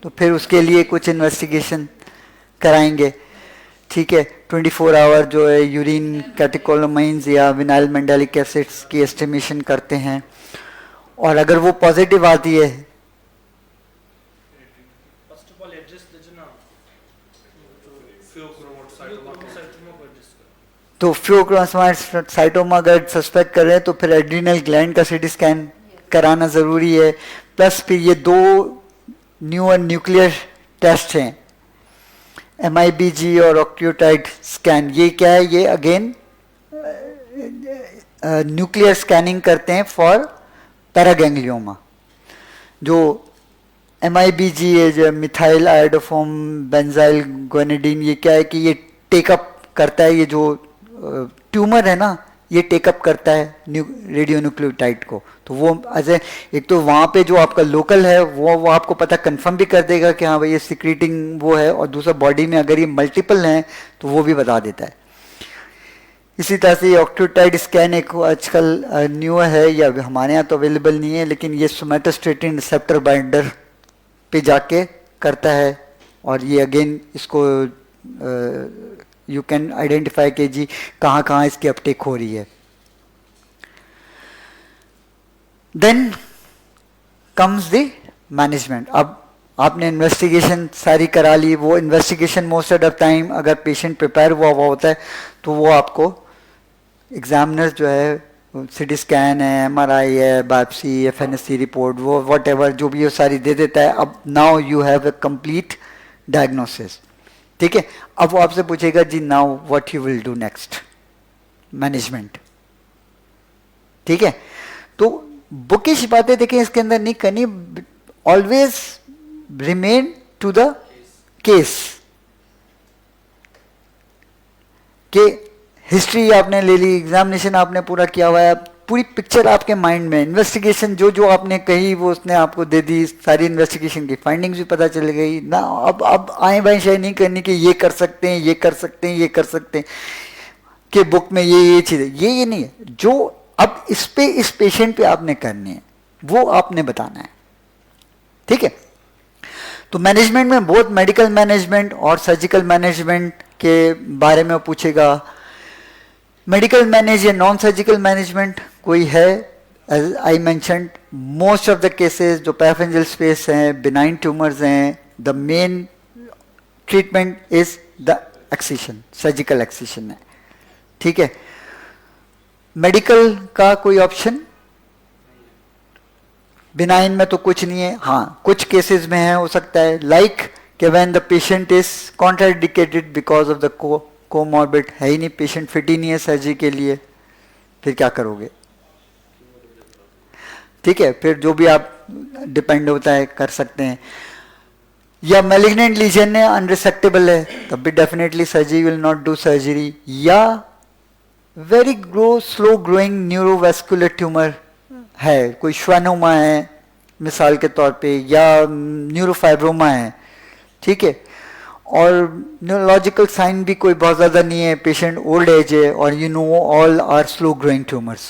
तो फिर उसके लिए कुछ इन्वेस्टिगेशन कराएंगे। ठीक है, 24 आवर जो है यूरिन कैटेकोलोमाइंस या विनाइल मेंडेलिक एसिड्स की एस्टिमेशन करते हैं, और अगर वो पॉजिटिव आती है फर्स्ट ऑफ ऑल एड्रेस देना फियोक्रोमोसाइटोमा को एड्रेस करो। तो फियोक्रोमोसाइटोमा अगर सस्पेक्ट कर रहे हैं तो फिर एड्रिनल ग्लैंड का सीटी स्कैन कराना ज़रूरी है। प्लस फिर ये दो न्यू न्यूक्लियर टेस्ट हैं, MIBG और ऑक्यूटाइड स्कैन। ये क्या है, ये अगेन न्यूक्लियर स्कैनिंग करते हैं फॉर पैरागैंग्लियोमा। जो MIBG है जो मिथाइल आयोडोफॉर्म बेंजाइल ग्वेनेडिन, ये क्या है कि ये टेकअप करता है, ये जो ट्यूमर है ना ये टेकअप करता है रेडियो न्यूक्लियोटाइड को। तो वो ऐसे एक तो वहाँ पे जो आपका लोकल है वो आपको पता कंफर्म भी कर देगा कि हाँ भाई ये सिक्रेटिंग वो है, और दूसरा बॉडी में अगर ये मल्टीपल हैं तो वो भी बता देता है। इसी तरह से ऑक्यूटाइड स्कैन एक आजकल न्यू है, या हमारे यहाँ तो अवेलेबल नहीं है, लेकिन ये सोमेटोस्टेटिन रिसेप्टर बाइंडर पे जाके करता है, और ये अगेन इसको यू कैन आइडेंटिफाई कि जी कहाँ कहाँ इसकी अपटेक हो रही है। Then comes the management. अब आपने इन्वेस्टिगेशन सारी करा ली, वो investigation most of the time अगर पेशेंट प्रिपेयर हुआ होता है तो वो आपको एग्जामिनर जो है सीटी स्कैन है, MRI है, बायोप्सी, FNSC रिपोर्ट, वो वट एवर जो भी वो सारी दे देता है। अब now you have a complete diagnosis. ठीक है, अब वो आपसे पूछेगा जी now what you will do next, management. ठीक है, तो बुकिश बातें देखें इसके अंदर नहीं करनी, always remain to the case. के हिस्ट्री आपने ले ली, एग्जामिनेशन आपने पूरा किया हुआ है, पूरी पिक्चर आपके माइंड में, इन्वेस्टिगेशन जो आपने कही वो उसने आपको दे दी, सारी इन्वेस्टिगेशन की फाइंडिंग्स भी पता चल गई ना। अब आए बाएं शायद नहीं करनी कि ये कर सकते हैं, ये कर सकते हैं, ये कर सकते हैं कि बुक में ये चीज़, ये नहीं है। जो अब इस पेशेंट पे आपने करनी है वो आपने बताना है। ठीक है, तो मैनेजमेंट में बहुत मेडिकल मैनेजमेंट और सर्जिकल मैनेजमेंट के बारे में पूछेगा। मेडिकल मैनेज या नॉन सर्जिकल मैनेजमेंट कोई है, as I mentioned most of the cases जो पैराफेरेंजियल स्पेस हैं, बिनाइन ट्यूमर्स हैं, the main treatment is the excision, surgical excision है, ठीक है। मेडिकल का कोई ऑप्शन बिनाइन में तो कुछ नहीं है, हाँ कुछ केसेस में है, हो सकता है लाइक कि when the patient is contraindicated because of the comorbid, है ही नहीं, पेशेंट फिट ही नहीं है सर्जरी के लिए, फिर क्या करोगे, ठीक है, फिर जो भी आप डिपेंड होता है कर सकते हैं। या मैलिग्नेंट लीजन है, अनरिसेक्टेबल है, तब भी definitely surgery will not do surgery. या very slow growing neurovascular tumour है, कोई श्वानोमा है मिसाल के तौर पे, या न्यूरोफाइब्रोमा है, ठीक है, और न्यूरोलॉजिकल साइन भी कोई बहुत ज़्यादा नहीं है, पेशेंट ओल्ड एज है, और you know all are slow growing tumours,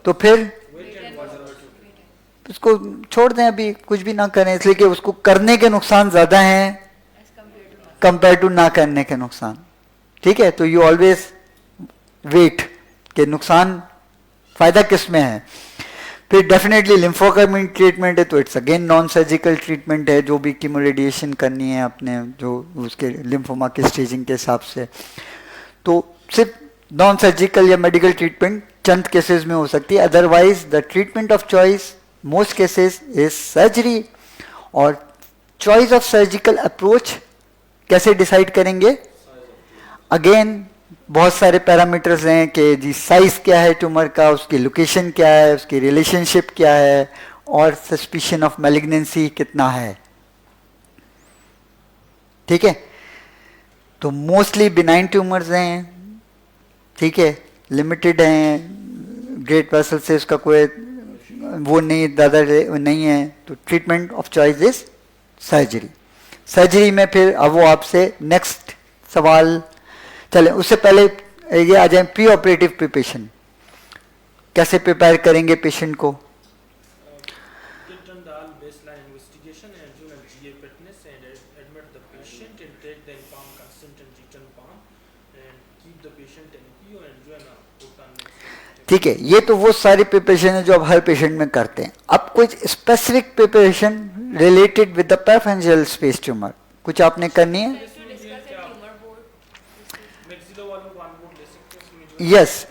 तो फिर उसको छोड़ दें, अभी कुछ भी ना करें, इसलिए कि उसको करने के नुकसान ज़्यादा हैं कंपेयर टू ना करने के नुकसान, ठीक है। तो यू ऑलवेज वेट के नुकसान फायदा किस में है। फिर डेफिनेटली लिम्फोकाइमिन ट्रीटमेंट है, तो it's again non surgical treatment है, जो भी कीमो रेडिएशन करनी है अपने जो उसके लिम्फोमा के स्टेजिंग के हिसाब से, तो सिर्फ नॉन सर्जिकल या मेडिकल ट्रीटमेंट चंद केसेस में हो सकती है, otherwise the treatment of choice most cases is surgery. और चॉइस ऑफ सर्जिकल अप्रोच कैसे डिसाइड करेंगे, अगेन बहुत सारे पैरामीटर्स हैं कि जी साइज क्या है ट्यूमर का, उसकी लोकेशन क्या है, उसकी रिलेशनशिप क्या है, और सस्पिशन ऑफ मैलिग्नेंसी कितना है, ठीक है। तो मोस्टली बिनाइन ट्यूमर्स हैं, ठीक है, लिमिटेड हैं, ग्रेट वेसल से उसका कोई वो नहीं ज़्यादा नहीं है, तो treatment of choice is surgery. Surgery में फिर अब वो आपसे नेक्स्ट सवाल, चलें उससे पहले ये आ जाए प्री ऑपरेटिव प्रिपरेशन, कैसे प्रिपेयर करेंगे पेशेंट को। ठीक है, ये तो वो सारी प्रिपरेशन है जो अब हर पेशेंट में करते हैं। अब कुछ specific preparation related with the parapharyngeal space tumour कुछ आपने करनी है। यस,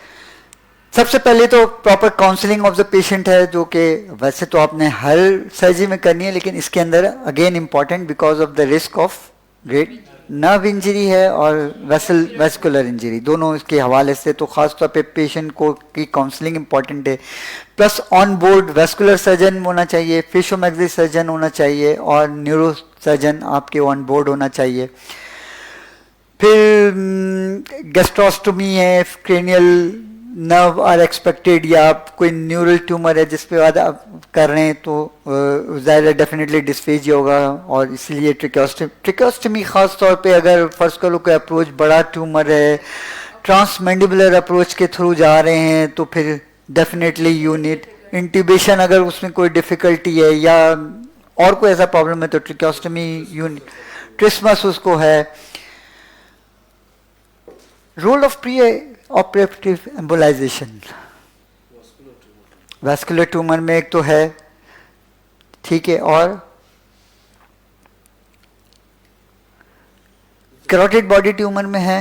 सबसे पहले तो proper counselling of the patient है, जो कि वैसे तो आपने हर सर्जरी में करनी है, लेकिन इसके अंदर again important because of the risk of great nerve injury है और वेस्कुलर इंजरी, दोनों इसके हवाले से तो खासतौर पे पेशेंट को की काउंसलिंग इंपॉर्टेंट है। Plus on board vascular surgeon होना चाहिए, फेशियोमैक्सी सर्जन होना चाहिए, और न्यूरो सर्जन आपके ऑन बोर्ड होना चाहिए। फिर गैस्ट्रोस्टोमी है, क्रेनियल नर्व आर एक्सपेक्टेड, या आप कोई न्यूरल ट्यूमर है जिस पे बाद आप कर रहे हैं तो ज़्यादा डेफिनेटली डिस्फेजिया होगा, और इसलिए ट्रिकोस्टमी खास तौर पे अगर फर्ज करो कोई अप्रोच बड़ा ट्यूमर है, ट्रांसमैंडिबुलर अप्रोच के थ्रू जा रहे हैं, तो फिर डेफिनेटली यू नीड इंट्यूबेशन, अगर उसमें कोई डिफ़िकल्टी है या और कोई ऐसा प्रॉब्लम है तो ट्रिकोस्टमी यूनिट, ट्रिस्मस उसको है। Role of pre operative embolisation, vascular tumour में एक तो है, ठीक है, और कैरोटिड बॉडी ट्यूमर में है,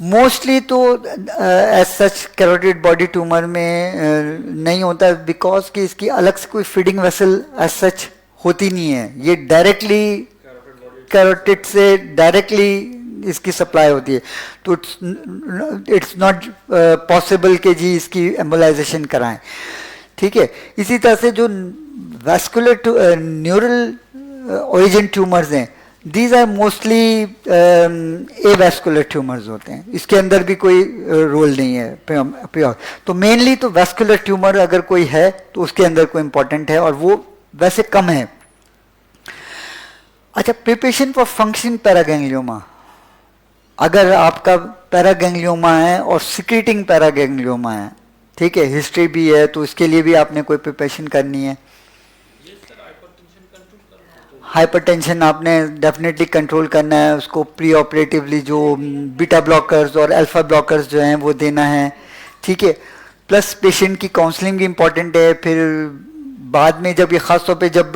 मोस्टली तो as such carotid body tumour में नहीं होता, बिकॉज कि इसकी अलग से कोई फीडिंग वेसल एज सच होती नहीं है, ये डायरेक्टली कैरोटिड से डायरेक्टली इसकी सप्लाई होती है, तो इट्स नॉट पॉसिबल कि जी इसकी एम्बोलाइजेशन कराएं, ठीक है। इसी तरह से जो वैस्कुलर न्यूरल ओरिजिन ट्यूमर्स हैं, these are mostly avascular tumours होते हैं, इसके अंदर भी कोई रोल नहीं है प्योर, तो मेनली तो वैस्कुलर ट्यूमर अगर कोई है तो उसके अंदर कोई इंपॉर्टेंट है, और वो वैसे कम है। अच्छा, प्रिपरेशन फॉर फंक्शन पैरागैंग्लियोमा, अगर आपका पैरागैंग्लियोमा है और सिक्रीटिंग पैरागैंग्लियोमा है, ठीक है, हिस्ट्री भी है, तो इसके लिए भी आपने कोई प्रिपरेशन करनी है। हाइपरटेंशन आपने डेफिनेटली कंट्रोल करना है उसको, प्री ऑपरेटिवली जो बीटा ब्लॉकर्स और अल्फा ब्लॉकर्स जो हैं वो देना है, ठीक है। प्लस पेशेंट की काउंसलिंग भी इम्पॉर्टेंट है। फिर बाद में जब ये ख़ास तौर पे जब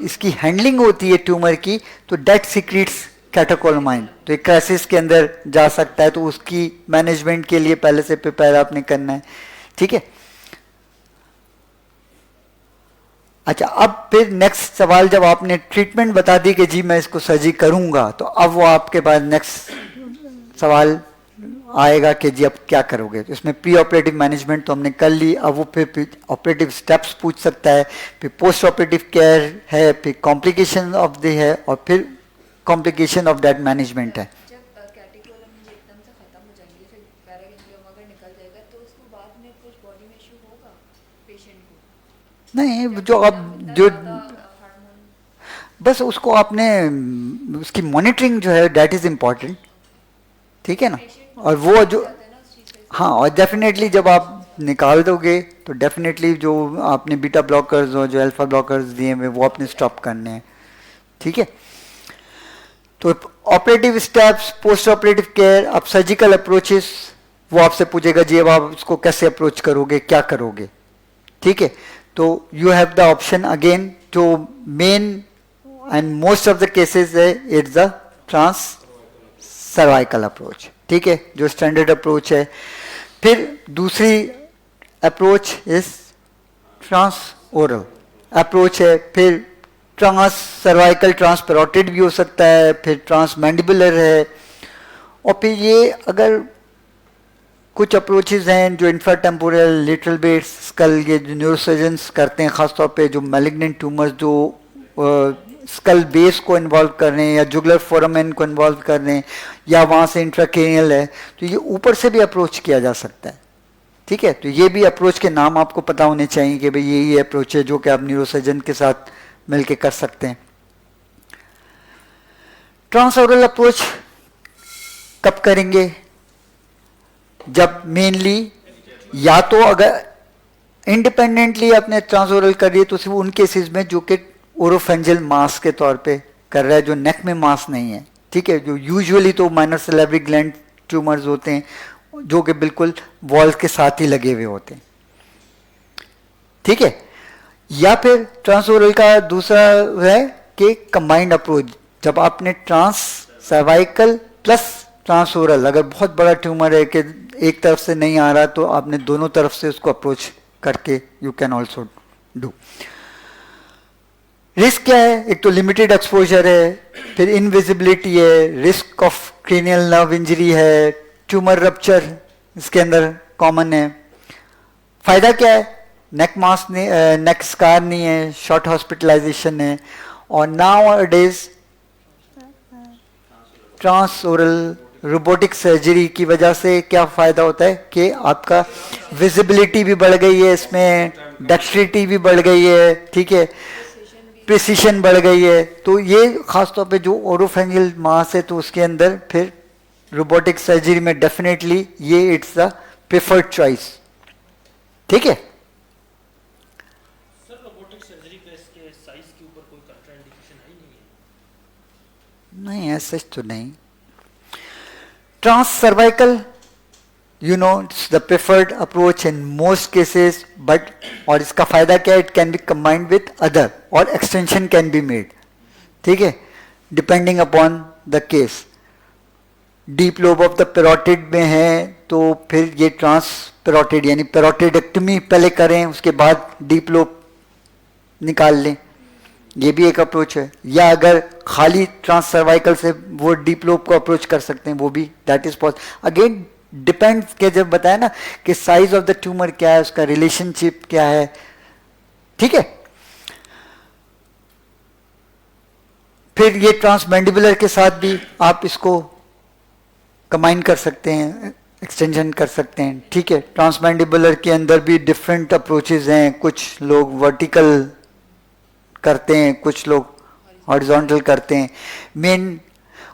इसकी हैंडलिंग होती है ट्यूमर की, तो डेट सीक्रेट्स कैटेकोलामाइन, तो एक क्राइसिस के अंदर जा सकता है, तो उसकी मैनेजमेंट के लिए पहले से प्रिपेयर आपने करना है, ठीक है। अच्छा, अब फिर नेक्स्ट सवाल, जब आपने ट्रीटमेंट बता दी कि जी मैं इसको सर्जरी करूंगा, तो अब वो आपके पास नेक्स्ट सवाल आएगा कि जी अब क्या करोगे। तो इसमें प्री ऑपरेटिव मैनेजमेंट तो हमने कर ली, अब वो फिर ऑपरेटिव स्टेप्स पूछ सकता है, फिर पोस्ट ऑपरेटिव केयर है, फिर कॉम्प्लिकेशन ऑफ द है, और फिर कॉम्प्लिकेशन ऑफ दैट मैनेजमेंट है। जब कैटेकोलमी एकदम से खत्म हो जाएंगे, जैसे पैरागैंग्लियोमा अगर निकल जाएगा, तो उसको बाद में कुछ बॉडी में इशू होगा पेशेंट को? नहीं, जो अब जो हार्मोन बस उसको आपने उसकी मॉनिटरिंग जो है दैट इज इम्पॉर्टेंट, ठीक है ना। और वो जो हाँ, और डेफिनेटली जब आप निकाल दोगे तो डेफिनेटली जो आपने बीटा ब्लॉकर्स और जो अल्फा ब्लॉकर्स दिए हुए वो आपने स्टॉप करने हैं, ठीक है। तो operative steps, post operative care, अब सर्जिकल अप्रोचेस, वो आपसे पूछेगा जी अब आप उसको कैसे अप्रोच करोगे, क्या करोगे, ठीक है। तो you have the option again, जो main and most of the cases है it's the trans cervical approach, ठीक है, जो स्टैंडर्ड अप्रोच है। फिर दूसरी approach is trans oral approach है, फिर ट्रांस सर्वाइकल ट्रांस पैरोटिड भी हो सकता है, फिर ट्रांस मैंडिबुलर है, और फिर ये अगर कुछ अप्रोचेस हैं जो इंफ्राटेम्पोरल, लेटरल बेस स्कल, ये जो न्यूरोसर्जन्स करते हैं खासतौर पे, जो मैलिग्नेंट ट्यूमर्स जो स्कल बेस को इन्वॉल्व कर रहे हैं या जुगुलर फोरामेन को इन्वॉल्व कर रहे हैं, या वहाँ से इंट्राक्रेनियल है, तो ये ऊपर से भी अप्रोच किया जा सकता है, ठीक है। तो ये भी अप्रोच के नाम आपको पता होने चाहिए कि भाई ये अप्रोच है जो कि आप न्यूरोसर्जन के साथ मिलके कर सकते हैं। ट्रांसओरल अप्रोच कब करेंगे? जब मेनली या तो अगर इंडिपेंडेंटली अपने ट्रांसओरल करिए तो सिर्फ उन केसेस में जो कि ओरोफेंजियल मास के तौर पे कर रहा है, जो नेक में मास नहीं है, ठीक है, जो यूजुअली तो माइनर सिलेब्री ग्लैंड ट्यूमर्स होते हैं जो कि बिल्कुल वॉल्स के साथ ही लगे हुए होते हैं, ठीक है। या फिर ट्रांसओरल का दूसरा है कि कंबाइंड अप्रोच, जब आपने ट्रांस सर्वाइकल प्लस ट्रांसओरल, अगर बहुत बड़ा ट्यूमर है कि एक तरफ से नहीं आ रहा, तो आपने दोनों तरफ से उसको अप्रोच करके you can also do. Risk क्या है? एक तो लिमिटेड एक्सपोजर है, फिर इनविजिबिलिटी है, risk of cranial nerve injury है, ट्यूमर रप्चर इसके अंदर कॉमन है। फायदा क्या है? नेक मास नहीं, नेक स्कार नहीं है, शॉर्ट हॉस्पिटलाइजेशन है, और नाउ डेज ट्रांसओरल रोबोटिक सर्जरी की वजह से क्या फायदा होता है कि आपका विजिबिलिटी भी बढ़ गई है, इसमें डेक्स्ट्रिटी भी बढ़ गई है, ठीक है, प्रिसीशन बढ़ गई है। तो ये खासतौर पे जो ओरोफेंजियल मास है तो उसके अंदर फिर रोबोटिक सर्जरी में डेफिनेटली ये इट्स द प्रेफर्ड चॉइस, ठीक है। सर रोबोटिक सर्जरी का इसके साइज के ऊपर कोई कंट्राइंडिकेशन है ही नहीं है? नहीं, ऐसा तो नहीं। Trans cervical, you know, it's the preferred approach in most cases, but और इसका फायदा क्या है? It can be combined with other और extension can be made, ठीक है, depending upon the case। Deep lobe of the parotid में है तो फिर ये ट्रांस पेरोटिड यानी पेरोटिडेक्टमी पहले करें, उसके बाद डीप लोब निकाल लें, ये भी एक अप्रोच है। या अगर खाली ट्रांस सर्वाइकल से वो डीप लोब को अप्रोच कर सकते हैं, वो भी that is possible. Again depends के जब बताया ना कि साइज ऑफ द ट्यूमर क्या है, उसका रिलेशनशिप क्या है, ठीक है। फिर ये ट्रांसमैंडिबुलर के साथ भी आप इसको कंबाइन कर सकते हैं, एक्सटेंशन कर सकते हैं, ठीक है। ट्रांसमैंडिबुलर के अंदर भी डिफरेंट अप्रोचेस हैं, कुछ लोग वर्टिकल करते हैं, कुछ लोग हॉरिजॉन्टल करते हैं। मेन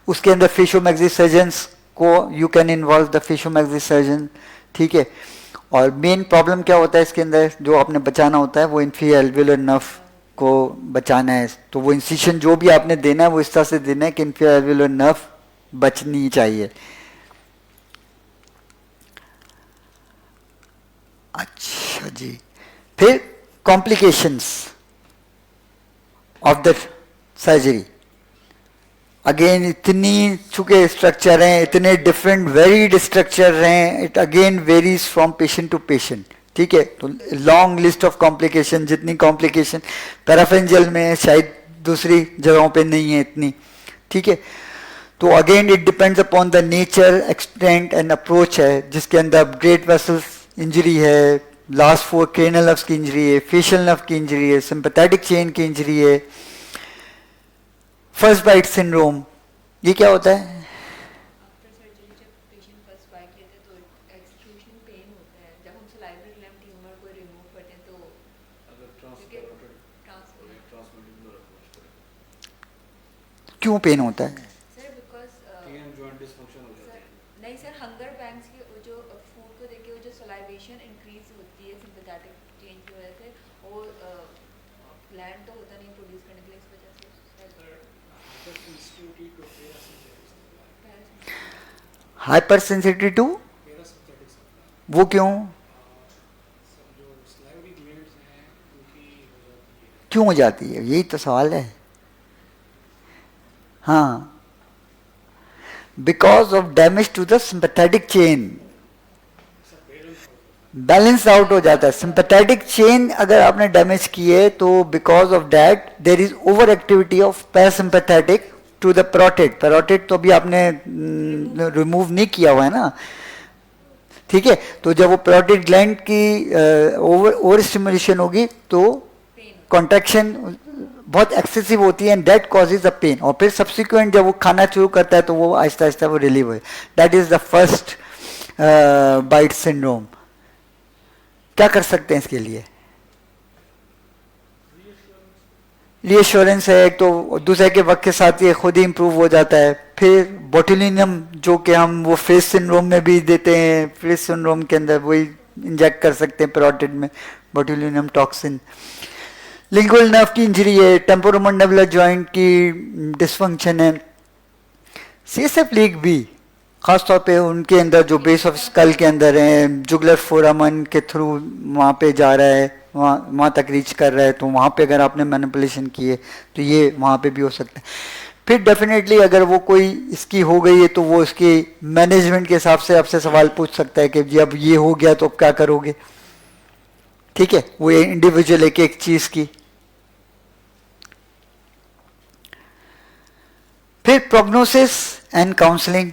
उसके अंदर फेशियोमैक्सी सर्जन्स को you can involve the faciomaxi surgeon, ठीक है। और मेन प्रॉब्लम क्या होता है इसके अंदर, जो आपने बचाना होता है वो इंफीरियर एल्वियोलर नर्व को बचाना है, तो वो इंसिशन जो भी आपने देना है वो इस तरह से देना है कि इंफीरियर एल्वियोलर नर्व बचनी चाहिए। अच्छा जी, फिर complications of the surgery, again इतनी चूंकि स्ट्रक्चर हैं, इतने डिफरेंट वेरीड स्ट्रक्चर हैं, it again varies from patient to patient, ठीक है। तो लॉन्ग लिस्ट ऑफ कॉम्प्लिकेशन, जितनी कॉम्प्लिकेशन पैराफेंजियल में है शायद दूसरी जगहों पे नहीं है इतनी, ठीक है। तो again it depends upon the nature, extent and approach है, जिसके अंदर ब्रेड वेसल्स इंजरी है, लास्ट 4 क्रेनियल नर्व्स की इंजरी है, फेशियल नर्व की इंजरी है, सिंपैथेटिक चेन की इंजरी है, फर्स्ट बाइट सिंड्रोम। ये क्या होता है? आफ्टर सर्जरी जब पेशेंट फर्स्ट बाइट लेते हैं तो एक्सट्रूशन पेन होता है, जब हम सलाइवरी ग्लैंड ट्यूमर को रिमूव करते हैं तो अगर क्योंकि ट्रांसमिटेड ट्रांसफर क्यों पेन होता है? Sir because TM joint dysfunction हो जाता सर है। नहीं सर, हंगर पैंग्स के वो जो फूड को देख के वो जो सलाइवेशन इंक्रीज होती है सिंपैथेटिक चेंज की वजह से, वो ग्लैंड तो होता नहीं प्रोड्यूस करने के लिए, इस वजह से hyper sensitivity to parasympathetic hyper sensitive to, supply, वो क्यों? जो स्लाइवरी ग्लैंड्स हैं उनकी हो जाती है। क्यों हो जाती है, यही तो सवाल है। हाँ, because of damage to the sympathetic chain, balance out हो जाता है। सिंपैथेटिक चेन अगर आपने डैमेज की है तो because of that there is over activity of parasympathetic to the parotid. Parotid तो अभी आपने रिमूव नहीं किया हुआ है ना, ठीक है। तो जब वो पैरोटिड ग्लैंड की ओवर स्टिमुलेशन होगी तो कॉन्ट्रैक्शन बहुत एक्सेसिव होती है and that causes the pain, और फिर सब्सिक्वेंट जब वो खाना शुरू करता है तो वो आहिस्ता आहिस्ता वो रिलीव है। That is the first bite syndrome. क्या कर सकते हैं इसके लिए? रीएश्योरेंस है एक तो, दूसरे के वक्त के साथ ये खुद ही इंप्रूव हो जाता है। फिर बोटुलिनियम जो कि हम वो फेस सिंड्रोम में भी देते हैं, फेस सिंड्रोम के अंदर वही इंजेक्ट कर सकते हैं पैरोटिड में बोटुलिनियम टॉक्सिन। लिंगुअल नर्व की इंजरी है, टेम्पोरोमैंडिबुलर जॉइंट की डिसफंक्शन है, सीएसएफ लीक भी खासतौर पे उनके अंदर जो बेस ऑफ स्कल के अंदर है, जुगलर फोरामन के थ्रू वहाँ पे जा रहा है, वहाँ तक रीच कर रहा है, तो वहाँ पे अगर आपने मैनिपुलेशन किए तो ये वहाँ पे भी हो सकता है। फिर डेफिनेटली अगर वो कोई इसकी हो गई है तो वो इसकी मैनेजमेंट के हिसाब से आपसे सवाल पूछ सकता है कि जी अब ये हो गया तो अब क्या करोगे, ठीक है। वो इंडिविजुअल एक चीज की। फिर prognosis and counselling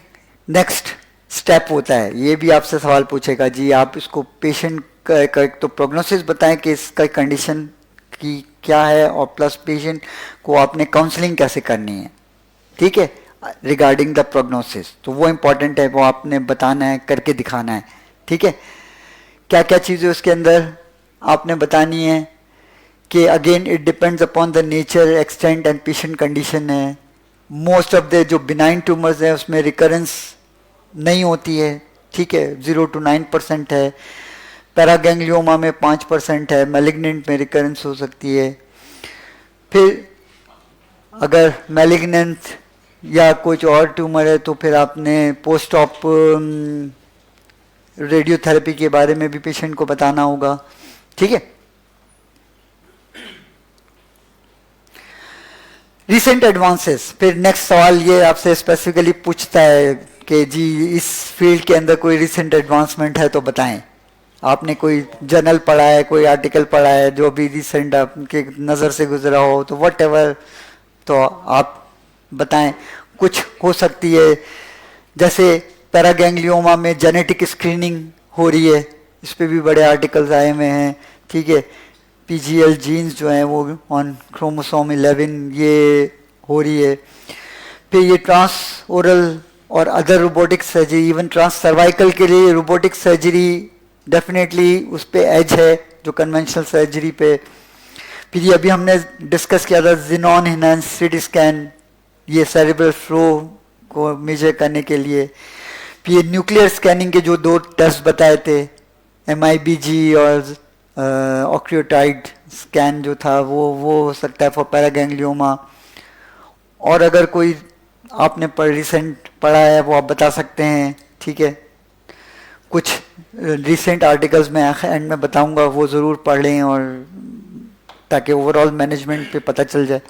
next step होता है। ये भी आपसे सवाल पूछेगा जी आप इसको पेशेंट का तो प्रोग्नोसिस बताएं कि इसका कंडीशन की क्या है, और प्लस पेशेंट को आपने काउंसलिंग कैसे करनी है, ठीक है, रिगार्डिंग द प्रोग्नोसिस। तो वो इम्पॉर्टेंट है, वो आपने बताना है, करके दिखाना है, ठीक है। क्या क्या चीज़ें उसके अंदर आपने बतानी है कि again it depends upon the nature, extent and patient condition है। मोस्ट ऑफ द जो बिनाइन ट्यूमर्स हैं उसमें रिकरेंस नहीं होती है, ठीक है, 0 to 9% है। पैरागैंग्लियोमा में 5% है, मैलिग्नेंट में रिकरेंस हो सकती है। फिर अगर मैलिग्नेंट या कुछ और ट्यूमर है तो फिर आपने पोस्ट ऑप रेडियोथेरेपी के बारे में भी पेशेंट को बताना होगा, ठीक है। रिसेंट एडवांसेस, फिर नेक्स्ट सवाल ये आपसे स्पेसिफिकली पूछता है कि जी इस फील्ड के अंदर कोई रिसेंट एडवांसमेंट है तो बताएं। आपने कोई जर्नल पढ़ा है, कोई आर्टिकल पढ़ा है जो भी रिसेंट आपके नज़र से गुजरा हो तो व्हाटएवर, तो आप बताएं। कुछ हो सकती है जैसे पैरागैंग्लियोमा में जेनेटिक स्क्रीनिंग हो रही है, इस पर भी बड़े आर्टिकल्स आए हुए हैं, ठीक है। पीजीएल जीन्स जो हैं वो ऑन क्रोमोसोम 11 ये हो रही है। फिर ये ट्रांस ओरल और other robotic surgery, even trans cervical के लिए रोबोटिक सर्जरी डेफिनेटली उस पर एज है जो कन्वेंशनल सर्जरी पे। फिर ये अभी हमने डिस्कस किया था जिनॉन इनहैंस सीटी स्कैन, ये सेरेब्रल फ्लो को मेजर करने के लिए। फिर ये न्यूक्लियर स्कैनिंग के जो 2 टेस्ट बताए थे, MIBG और ऑक्रियोटाइड स्कैन जो था वो हो सकता है फॉर पैरागैंग्लियोमा। और अगर कोई आपने रिसेंट पढ़ा है वो आप बता सकते हैं, ठीक है। कुछ रिसेंट आर्टिकल्स में एंड में बताऊंगा, वो ज़रूर पढ़ लें और ताकि ओवरऑल मैनेजमेंट पे पता चल जाए।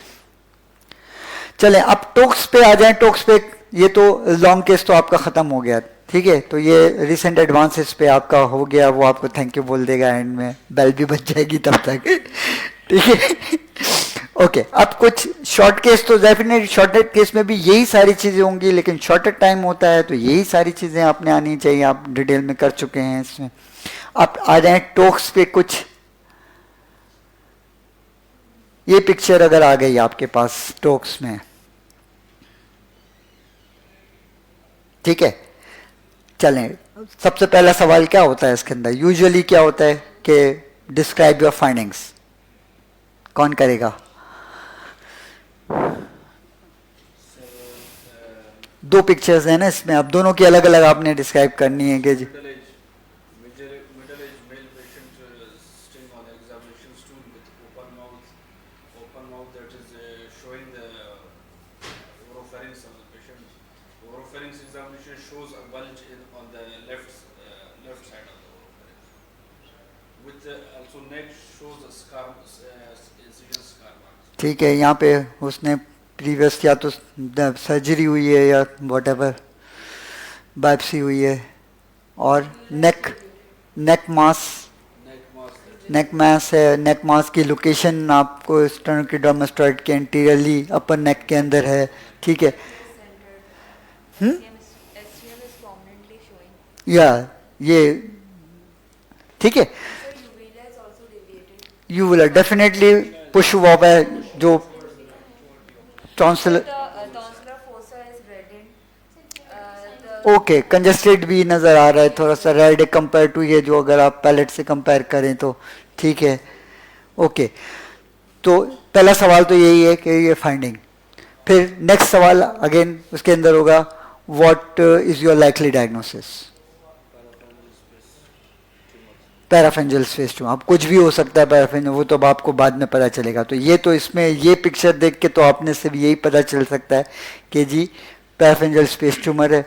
चलें अब टोक्स पे आ जाएं। टोक्स पे ये तो लॉन्ग केस तो आपका ख़त्म हो गया, ठीक है। तो ये रिसेंट एडवांसेस पे आपका हो गया, वो आपको थैंक यू बोल देगा एंड में, बेल भी बच जाएगी तब तक, ठीक है। ओके, अब कुछ शॉर्ट केस तो डेफिनेटली शॉर्टेड केस में भी यही सारी चीज़ें होंगी, लेकिन शॉर्टेड टाइम होता है तो यही सारी चीज़ें आपने आनी चाहिए, आप डिटेल में कर चुके हैं इसमें। अब आ जाए टोक्स पे। कुछ ये पिक्चर अगर आ गई आपके पास टोक्स में, ठीक है। चलें, सबसे पहला सवाल क्या होता है इसके अंदर, यूजुअली क्या होता है कि डिस्क्राइब योर फाइंडिंग्स। कौन करेगा? दो पिक्चर्स हैं ना इसमें, अब दोनों की अलग अलग आपने डिस्क्राइब करनी है कि जी। middle age male patient sitting on the examination stool with open mouth that is showing the oropharynx of the patient. Oropharynx examination shows a bulge on the left side of the oropharynx. With also neck shows a scar, incision scar marks. ठीक है, यहाँ पे उसने previous या तो surgery हुई है या वॉट एवर बायोप्सी हुई है। और नेक मास है, नेक मास की लोकेशन आपको स्टर्नोक्लेडोमास्टोइड के एंटीरियरली अपर नेक के अंदर है, ठीक है। या ये ठीक है, यूवुलर डेफिनेटली पुश हुआ है जो टॉन्सिल। ओके, कंजस्टेड भी नज़र आ रहा है थोड़ा सा रेड कंपेयर टू ये जो अगर आप पैलेट से कंपेयर करें तो, ठीक है। ओके, तो पहला सवाल तो यही है कि ये फाइंडिंग। फिर नेक्स्ट सवाल अगेन उसके अंदर होगा, what is your likely diagnosis? Parapharyngeal space tumour. अब कुछ भी हो सकता है पैराफेंजल, वो तो अब आपको बाद में पता चलेगा। तो ये तो इसमें ये पिक्चर देख के तो आपने से भी यही पता चल सकता है कि जी पैराफेंजल स्पेस ट्यूमर है,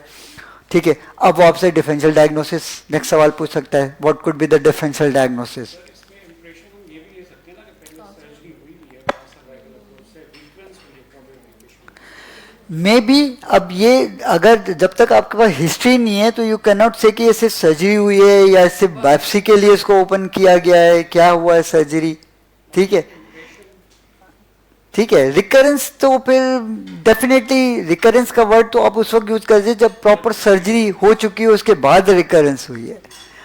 ठीक है। अब वो आपसे डिफरेंशियल डायग्नोसिस नेक्स्ट सवाल पूछ सकता है, what could be the differential diagnosis? इसमें इंप्रेशन हम ये भी ले सकते हैं ना कि पहले सर्जरी हुई है, सर्वाइकल अप्रोच से वीकनेस हुई है प्रॉब्लम। मे बी अब ये अगर जब तक आपके पास हिस्ट्री नहीं है तो यू कैन नॉट से कि ये सिर्फ सर्जरी हुई है या सिर्फ बायोप्सी के लिए इसको ओपन किया गया है, क्या हुआ है सर्जरी, ठीक है। ठीक है, रिकरेंस तो फिर डेफिनेटली रिकरेंस का वर्ड तो आप उस वक्त यूज कर दीजिए जब प्रॉपर सर्जरी हो चुकी है, उसके बाद रिकरेंस हुई है।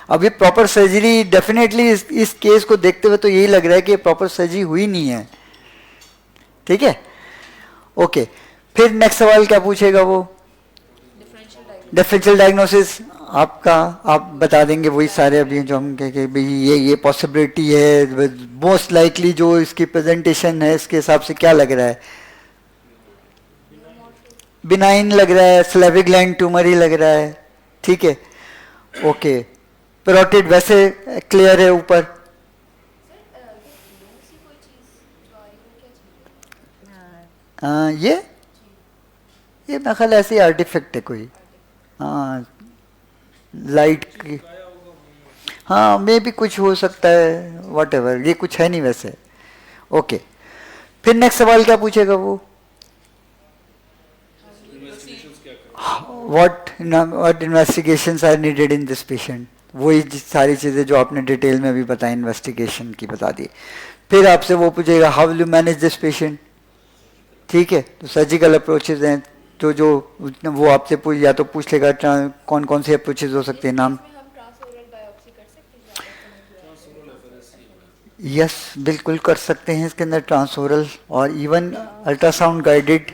अब ये प्रॉपर सर्जरी डेफिनेटली इस केस को देखते हुए तो यही लग रहा है कि प्रॉपर सर्जरी हुई नहीं है, ठीक है। ओके, फिर नेक्स्ट सवाल क्या पूछेगा वो? डिफरेंशियल डायग्नोसिस आपका आप बता देंगे वही सारे अभी जो हम कह के भाई ये पॉसिबिलिटी है, मोस्ट लाइकली जो इसकी प्रेजेंटेशन है इसके हिसाब से क्या लग रहा है? बिनाइन लग रहा है, स्लेविक ग्लैंड ट्यूमर ही लग रहा है, ठीक है। ओके, पैरोटिड वैसे क्लियर है ऊपर। ये मेरा ख्याल ऐसे ही आर्टिफैक्ट है कोई, हाँ लाइट की, हाँ मे भी कुछ हो सकता है, वट एवर, ये कुछ है नहीं वैसे। ओके, फिर नेक्स्ट सवाल क्या पूछेगा वो? What investigations are needed in this patient, वही सारी चीज़ें जो आपने डिटेल में भी बताई इन्वेस्टिगेशन की बता दी। फिर आपसे वो पूछेगा how will you manage this patient, ठीक है। तो सर्जिकल अप्रोचेज हैं तो जो वो आपसे या तो पूछ लेगा कौन कौन से अप्रोचेज हो सकते हैं, नाम। यस बिल्कुल कर सकते हैं इसके अंदर ट्रांसओरल और इवन अल्ट्रासाउंड गाइडेड,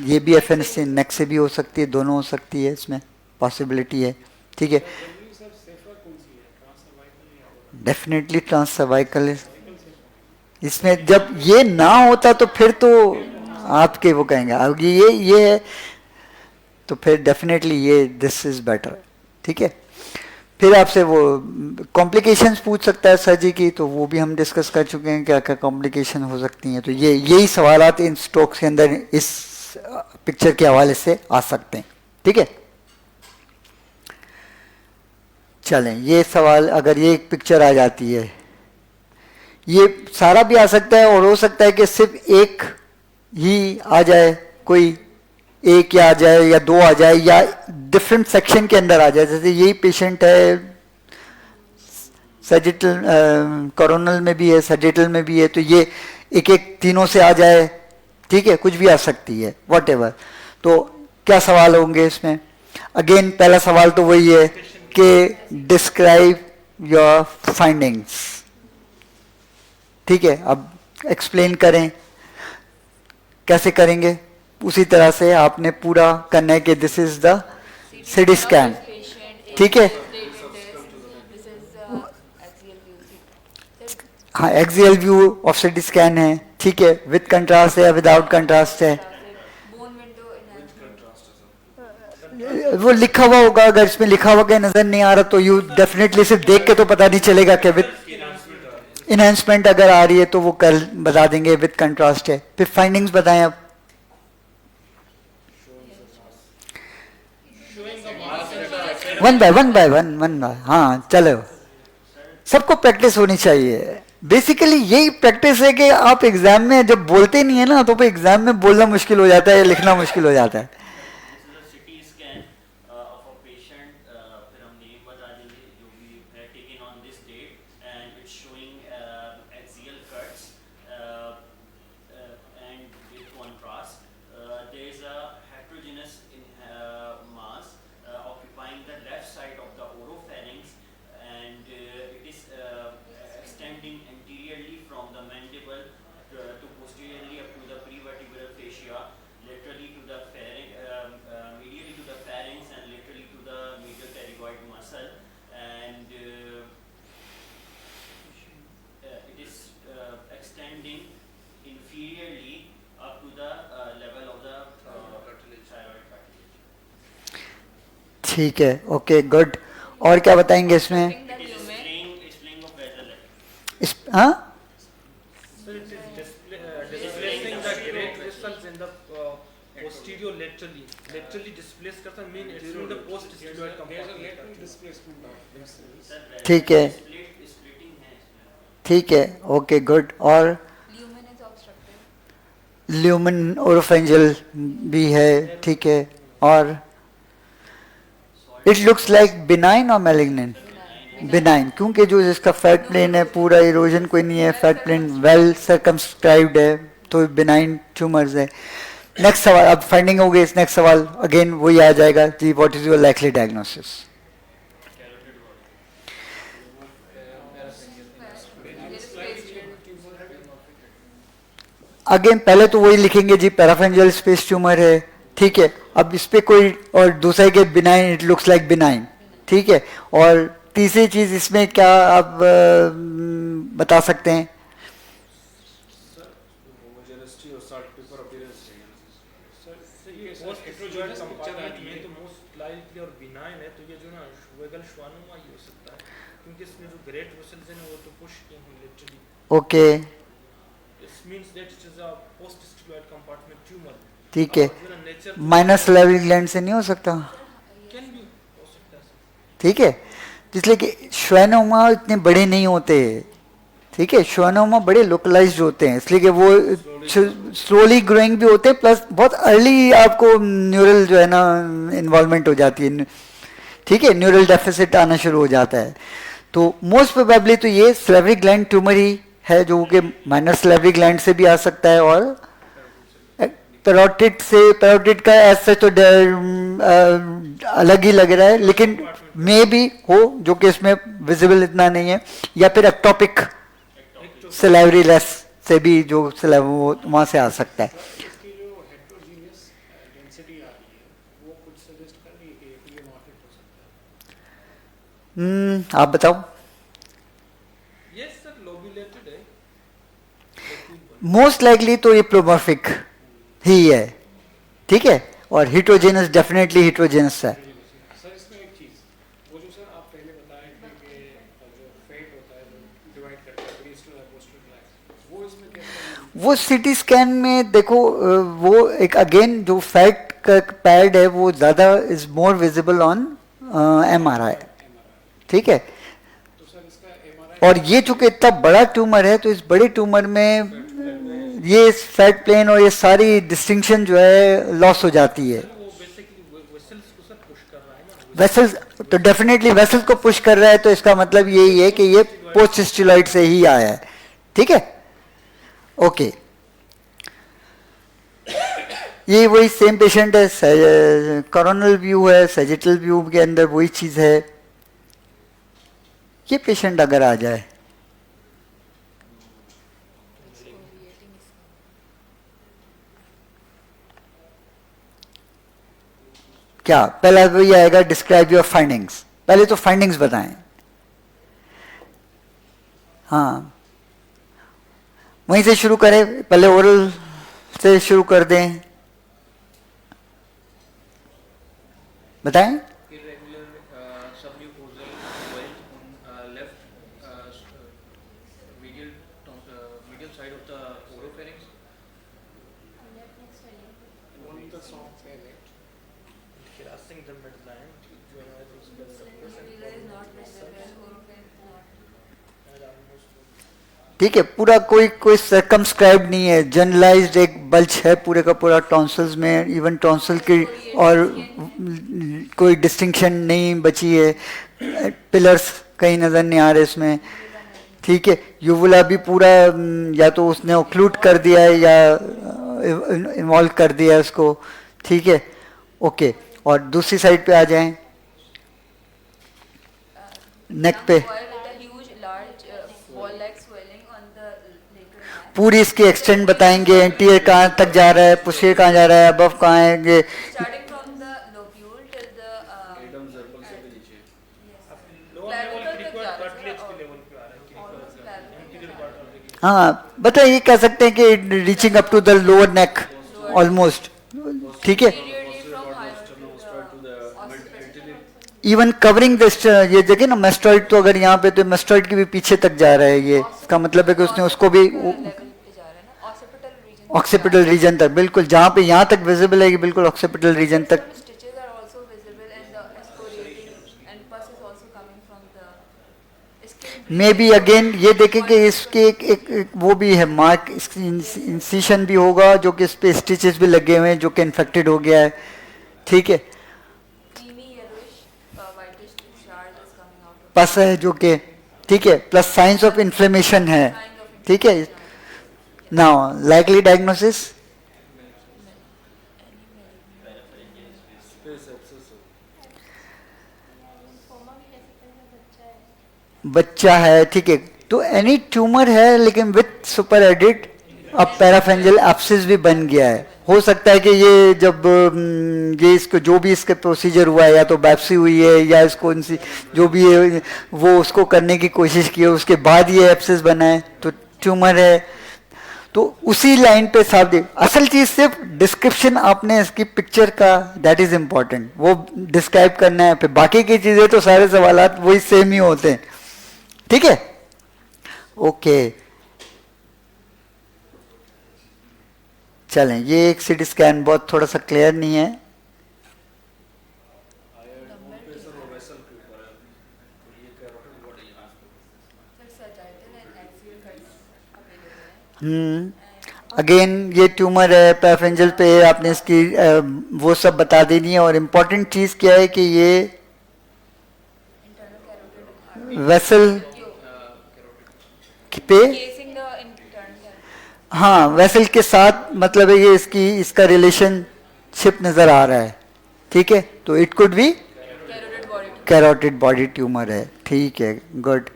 ये भी एफएनसी नेक से भी हो सकती है, दोनों हो सकती है, इसमें पॉसिबिलिटी है, ठीक है। डेफिनेटली ट्रांस सर्वाइकल है। इसमें जब ये ना होता तो फिर तो आपके वो कहेंगे अब ये है तो फिर डेफिनेटली ये दिस इज बेटर, ठीक है। फिर आपसे वो कॉम्प्लिकेशंस पूछ सकता है सर्जरी की, तो वो भी हम डिस्कस कर चुके हैं क्या क्या कॉम्प्लिकेशन हो सकती हैं। तो ये यही सवालात इन स्ट्रोक्स के अंदर इस पिक्चर के हवाले से आ सकते हैं। ठीक है, चलें, ये सवाल अगर ये एक पिक्चर आ जाती है, ये सारा भी आ सकता है और हो सकता है कि सिर्फ एक ही आ जाए, कोई एक या आ जाए या दो आ जाए या डिफरेंट सेक्शन के अंदर आ जाए। जैसे यही पेशेंट है सजिटल कोरोनल में भी है, सजिटल में भी है, तो ये एक एक तीनों से आ जाए। ठीक है, कुछ भी आ सकती है, व्हाटएवर। तो क्या सवाल होंगे इसमें? अगेन पहला सवाल तो वही है कि डिस्क्राइब योर फाइंडिंग्स। ठीक है, अब एक्सप्लेन करें, कैसे करेंगे? उसी तरह से आपने पूरा करना है कि this is the CT scan. ठीक है, हाँ, axial view of CT scan है। ठीक है, विद कंट्रास्ट है या विदाउट कंट्रास्ट है, वो लिखा हुआ होगा। अगर इसमें लिखा हुआ क्या नजर नहीं आ रहा तो यू डेफिनेटली सिर्फ देख के तो पता नहीं चलेगा कि विद इनहेंसमेंट अगर आ रही है तो वो कल बता देंगे विद कंट्रास्ट है। फिर फाइंडिंग्स बताएं आप। वन बाय वन, हाँ चलो, सबको प्रैक्टिस होनी चाहिए। बेसिकली यही प्रैक्टिस है कि आप एग्जाम में जब बोलते नहीं है ना, तो एग्जाम में बोलना मुश्किल हो जाता है, लिखना मुश्किल हो जाता है। ठीक है, ओके गुड। और क्या बताएंगे इसमें? इस हाँ, ठीक है, ठीक है, ओके गुड। और ल्यूमन ओरोफेंजियल भी है। ठीक है, और इट लुक्स लाइक बिनाइन और मैलिग्नेंट? बिनाइन, क्योंकि जो जिसका फैट प्लेन है पूरा इरोजन कोई नहीं है, फैट प्लेन वेल सर्कमस्क्राइब्ड है, तो बिनाइन ट्यूमर्स है। नेक्स्ट सवाल, अब फाइंडिंग हो गई। इस नेक्स्ट सवाल अगेन वही आ जाएगा जी, what is your likely diagnosis? Again पहले तो वही लिखेंगे जी, पैराफेंजियल स्पेस ट्यूमर है। ठीक है, अब इस पे कोई और दूसरा के benign, it looks like benign. ठीक है, और तीसरी चीज इसमें क्या आप बता सकते हैं? ओके, ठीक है, माइनस लेवल ग्लैंड से नहीं हो सकता? ठीक है, इसलिए कि श्वेनोमा इतने बड़े नहीं होते। ठीक है, श्वेनोमा बड़े लोकलाइज्ड होते हैं, इसलिए कि वो स्लोली ग्रोइंग भी होते हैं, प्लस बहुत अर्ली आपको न्यूरल जो है ना इन्वॉल्वमेंट हो जाती है। ठीक है, न्यूरल डेफिसिट आना शुरू हो जाता है। तो मोस्ट प्रोबेबली तो ये स्लेवरिक ग्लैंड ट्यूमर ही है, जो कि माइनर स्लेवरिक ग्लैंड से भी आ सकता है, और पैरोटिड से, पैरोटिड का ऐसे तो अलग ही लग रहा है, लेकिन मे भी हो, जो कि इसमें विजिबल इतना नहीं है, या फिर एक्टोपिक सिलेवरी लेस से भी जो वहां से आ सकता है। इसकी जो हेटेरोजीनियस डेंसिटी आ रही है वो कुछ सजेस्ट कर रही है कि ये मार्केट हो सकता है। आप बताओ। यस सर, लोब्यूलेटेड है मोस्ट लाइकली तो ये प्लोमॉर्फिक ही है। ठीक है, और हिट्रोजेनस डेफिनेटली हिट्रोजेनस है। सर इसमें एक चीज, वो जो सर आप पहले बता वो सीटी स्कैन में देखो वो एक अगेन जो फैट का पैड है वो ज़्यादा is more visible on MRI, ठीक है। तो सर इसका MRI और ये चूंकि इतना बड़ा ट्यूमर है तो इस बड़े ट्यूमर में ये फैट प्लेन और ये सारी डिस्टिंक्शन जो है लॉस हो जाती है। वो बेसिकली वेसल्स को सर पुश कर रहा है ना, वेसल्स तो डेफिनेटली वेसल्स को पुश कर रहा है, तो इसका मतलब यही है कि ये पोस्ट स्टेरॉइड से ही आया है, ठीक है। ओके, ये वही सेम पेशेंट है, कोरोनल व्यू है, सैजिटल व्यू के अंदर वही चीज है। ये पेशेंट अगर आ जाए, क्या पहला वही आएगा, डिस्क्राइब योर फाइंडिंग्स। पहले तो फाइंडिंग्स बताएं। हाँ, वहीं से शुरू करें, पहले ओरल से शुरू कर दें, बताएं। irregular submucosal wells on left medial side of the oropharynx. on the soft palate. crossing the midline, जो है उसका Molecular is not visible, oropharynx is not. ठीक है, पूरा कोई सर्कमस्क्राइब नहीं है, जनरलाइज्ड एक बल्ज है पूरे का पूरा टॉन्सल्स में, इवन टॉन्सल की और कोई डिस्टिंक्शन नहीं बची है, पिलर्स कहीं नजर नहीं आ रहे इसमें, ठीक है। यूवुला भी पूरा या तो उसने ओक्लूड कर दिया है या इन्वॉल्व कर दिया है उसको, ठीक है। ओके, और दूसरी साइड पे आ जाएं, नेक पे पूरी इसकी एक्सटेंड बताएंगे, एंटीरियर कहाँ तक जा रहा है, पुशर कहाँ जा रहा है, अबव कहाँ है, Starting from the lobule till the एकदम सर्कल से भी नीचे। लोअर लेवल क्रिकॉट कार्टिलेज के लेवल पे आ रहा है cricoid anterior part of the. हाँ बताइए, ये कह सकते हैं कि reaching up to the lower neck almost, ठीक है। इवन कवरिंग दिस, ये जगह ना मेस्टॉइड, तो अगर यहाँ पे तो मेस्टॉइड के भी पीछे तक जा रहा है, ये इसका मतलब है कि उसने उसको भी ऑक्सीपिटल रीजन तक, बिल्कुल जहाँ पे यहाँ तक विजिबल है कि बिल्कुल ऑक्सीपिटल रीजन तक। मे बी अगेन ये देखें कि इसके एक वो भी है मार्क, इंसिशन भी होगा जो कि इस पे स्टिचेस भी लगे हुए हैं जो कि इन्फेक्टेड हो गया है, ठीक है। पस है जो कि, ठीक है, प्लस साइंस ऑफ इन्फ्लेमेशन है, ठीक है। नाउ लाइकली डायग्नोसिस, बच्चा है, ठीक है। तो एनी ट्यूमर है लेकिन विथ सुपर एडिट अब पैराफेंजल एब्सिस भी बन गया है। हो सकता है कि ये जब ये इसको जो भी इसका प्रोसीजर हुआ है, या तो बायोप्सी हुई है या इसको जो भी है वो उसको करने की कोशिश की है, उसके बाद ये एब्सिस बना है, तो ट्यूमर है। तो उसी लाइन पे साफ देख, असल चीज सिर्फ डिस्क्रिप्शन आपने इसकी पिक्चर का, दैट इज इम्पोर्टेंट, वो डिस्क्राइब करना है, फिर बाकी की चीजें तो सारे सवालात वही सेम ही होते हैं, ठीक है। ओके, चलें, ये एक सीटी स्कैन बहुत थोड़ा सा क्लियर नहीं है। अगेन ये ट्यूमर है पैराफेंजल पे, आपने इसकी वो सब बता देनी है। और इम्पोर्टेंट चीज क्या है कि ये वेसल पे, हाँ वेसल के साथ मतलब है ये इसका रिलेशनशिप नजर आ रहा है, ठीक है। तो it could B carotid body tumour है, ठीक है, गुड।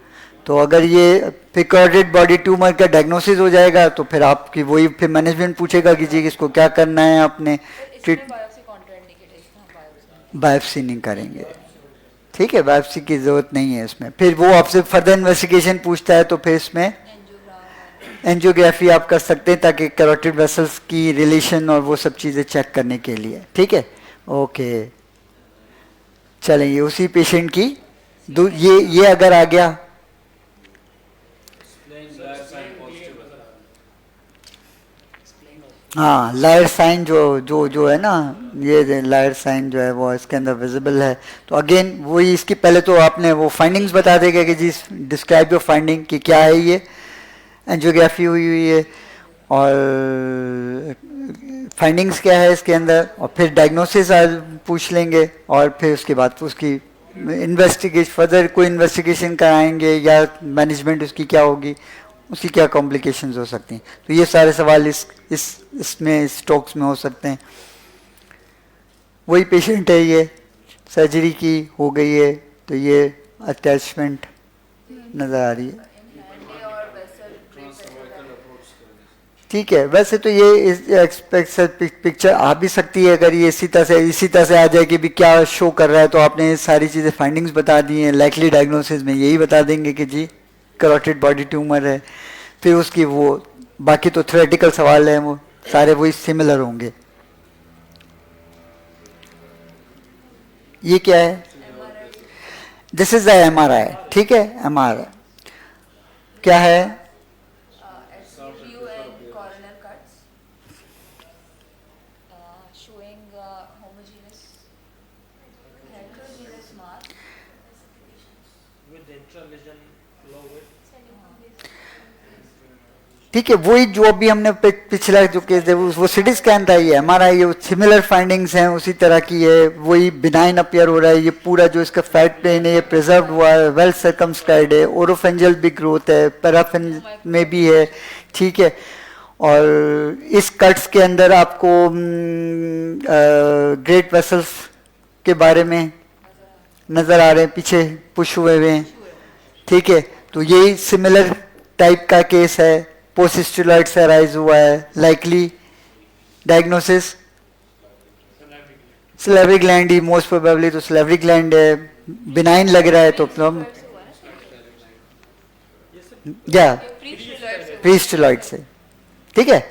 तो अगर ये फिर कैरोटिड बॉडी ट्यूमर का डायग्नोसिस हो जाएगा तो फिर आपकी वही फिर मैनेजमेंट पूछेगा कि जी इसको क्या करना है, आपने ट्रीट बायोप्सी नहीं करेंगे, ठीक है, बायोप्सी की जरूरत नहीं है इसमें। फिर वो आपसे फर्दर इन्वेस्टिगेशन पूछता है तो फिर इसमें एंजियोग्राफी आप कर सकते हैं ताकि कैरोटिड वेसल्स की रिलेशन और वो सब चीज़ें चेक करने के लिए, ठीक है। ओके, चलेंगे उसी पेशेंट की ये अगर आ गया हाँ, लायर साइन जो है ना, ये लायर साइन जो है वो इसके अंदर विजिबल है। तो अगेन वही, इसकी पहले तो आपने वो फाइंडिंग्स बता देगा कि जी डिस्क्राइब योर फाइंडिंग कि क्या है ये, एंजियोग्राफी हुई हुई है और फाइंडिंग्स क्या है इसके अंदर, और फिर डायग्नोसिस पूछ लेंगे और फिर उसके बाद उसकी फर्दर कोई इन्वेस्टिगेशन कराएंगे या मैनेजमेंट उसकी क्या होगी, उसकी क्या कॉम्प्लिकेशंस हो सकती हैं। तो ये सारे सवाल इसमें इस टॉक्स में हो सकते हैं। वही पेशेंट है, ये सर्जरी की हो गई है, तो ये अटैचमेंट नज़र आ रही है। और वेसल ट्रांससर्वाइकल अप्रोच करेंगे। ठीक है, वैसे तो ये एक्सपेक्ट पिक्चर आ भी सकती है अगर ये इसी तरह से आ जाए कि भी क्या शो कर रहा है, तो आपने ये सारी चीज़ें फाइंडिंग्स बता दी हैं। लाइकली डायग्नोसिस में यही बता देंगे कि जी कैरोटिड बॉडी ट्यूमर है। फिर उसकी वो बाकी तो थ्योरेटिकल सवाल हैं, वो सारे वही सिमिलर होंगे। ये क्या है? This is the MRI। ठीक है, MRI क्या है? SCPU and coronal cuts showing homogeneous heterogeneous mass with intra-lesion flow with ठीक है, वही जो अभी हमने पिछला जो केस है वो सिटी स्कैन था, ये MRI, ये सिमिलर फाइंडिंग्स हैं उसी तरह की है। वही बिनाइन अपियर हो रहा है, ये पूरा जो इसका फैट प्लेन है ये प्रिजर्व हुआ है, वेल सर्कमस्क्राइब्ड है, ओरोफेंजल भी ग्रोथ है, पैराफिन में भी है। ठीक है, और इस कट्स के अंदर आपको ग्रेट वेसल्स के बारे में नजर आ रहे हैं, पीछे पुश हुए हुए हैं। ठीक है, तो यही सिमिलर टाइप का केस है, पोस्टिस्टुलॉइड से अराइज हुआ है। लाइकली डायग्नोसिस सिलेवरी ग्लैंड ही मोस्ट प्रोबेबली, तो सिलेवरी ग्लैंड है, बिनाइन लग रहा है तो या प्रीस्टुलॉइड से। ठीक है,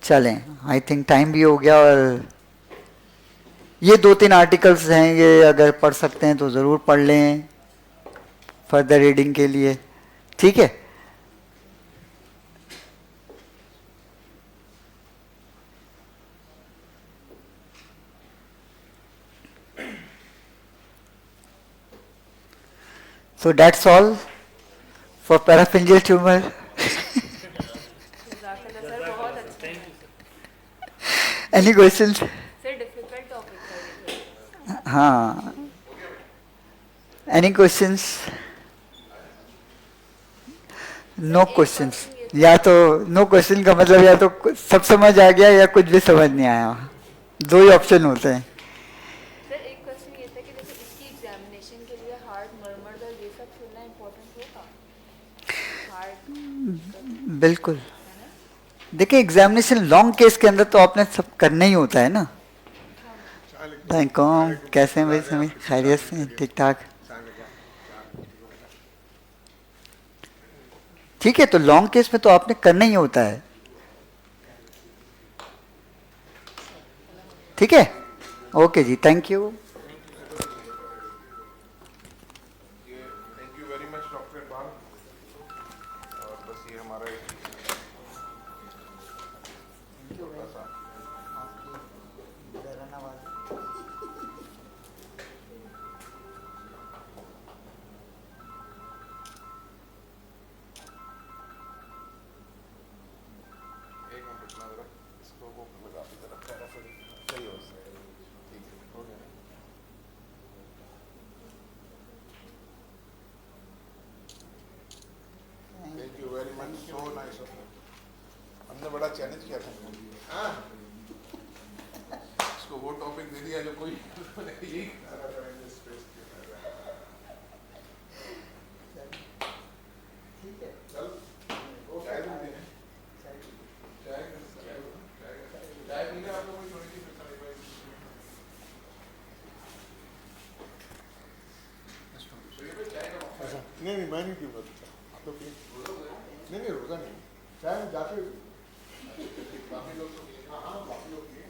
चलें, आई थिंक टाइम भी हो गया और ये 2-3 आर्टिकल्स हैं, ये अगर पढ़ सकते हैं तो ज़रूर पढ़ लें फर्दर रीडिंग के लिए। ठीक है, so that's all for parapharyngeal tumor. बहुत अच्छा है Any questions? Sir. Difficult topic है ये। हाँ, any questions? नो क्वेश्चंस, या तो नो क्वेश्चन का मतलब या तो सब समझ आ गया या कुछ भी समझ नहीं आया, दो ही ऑप्शन होते हैं। सर एक क्वेश्चन ये था कि जैसे इसकी एग्जामिनेशन के लिए हार्ट मर्मर और ये सब सुनना इम्पोर्टेंट होगा हार्ट? बिल्कुल, देखिए एग्जामिनेशन लॉन्ग केस के अंदर तो आपने सब करना ही होता है ना। कौन कैसे हैं भाई, सभी खैरियत से, ठीक ठाक? ठीक है, तो लॉन्ग केस में तो आपने करना ही होता है। ठीक है, ओके जी, thank you. Thank you very much doctor Iqbal. और बस ये हमारा एक छोटा सा एक मिनट रुकना जरा, इसको वो लगा दी जरा, सही हो ठीक है, हो गया। Thank you very much, so nice of you. हमने बड़ा चैलेंज किया था इसको, वो टॉपिक दे दिया जो कोई यही चल चाय भी देने, चाय पीने आपको कोई थोड़ी सी नहीं नहीं, मैं नहीं पीऊँगा आप लोग पिए। नहीं नहीं, रोज़ा नहीं, चाय में जाके काफ़ी लोग तो हाँ हाँ, काफ़ी लोग पिए।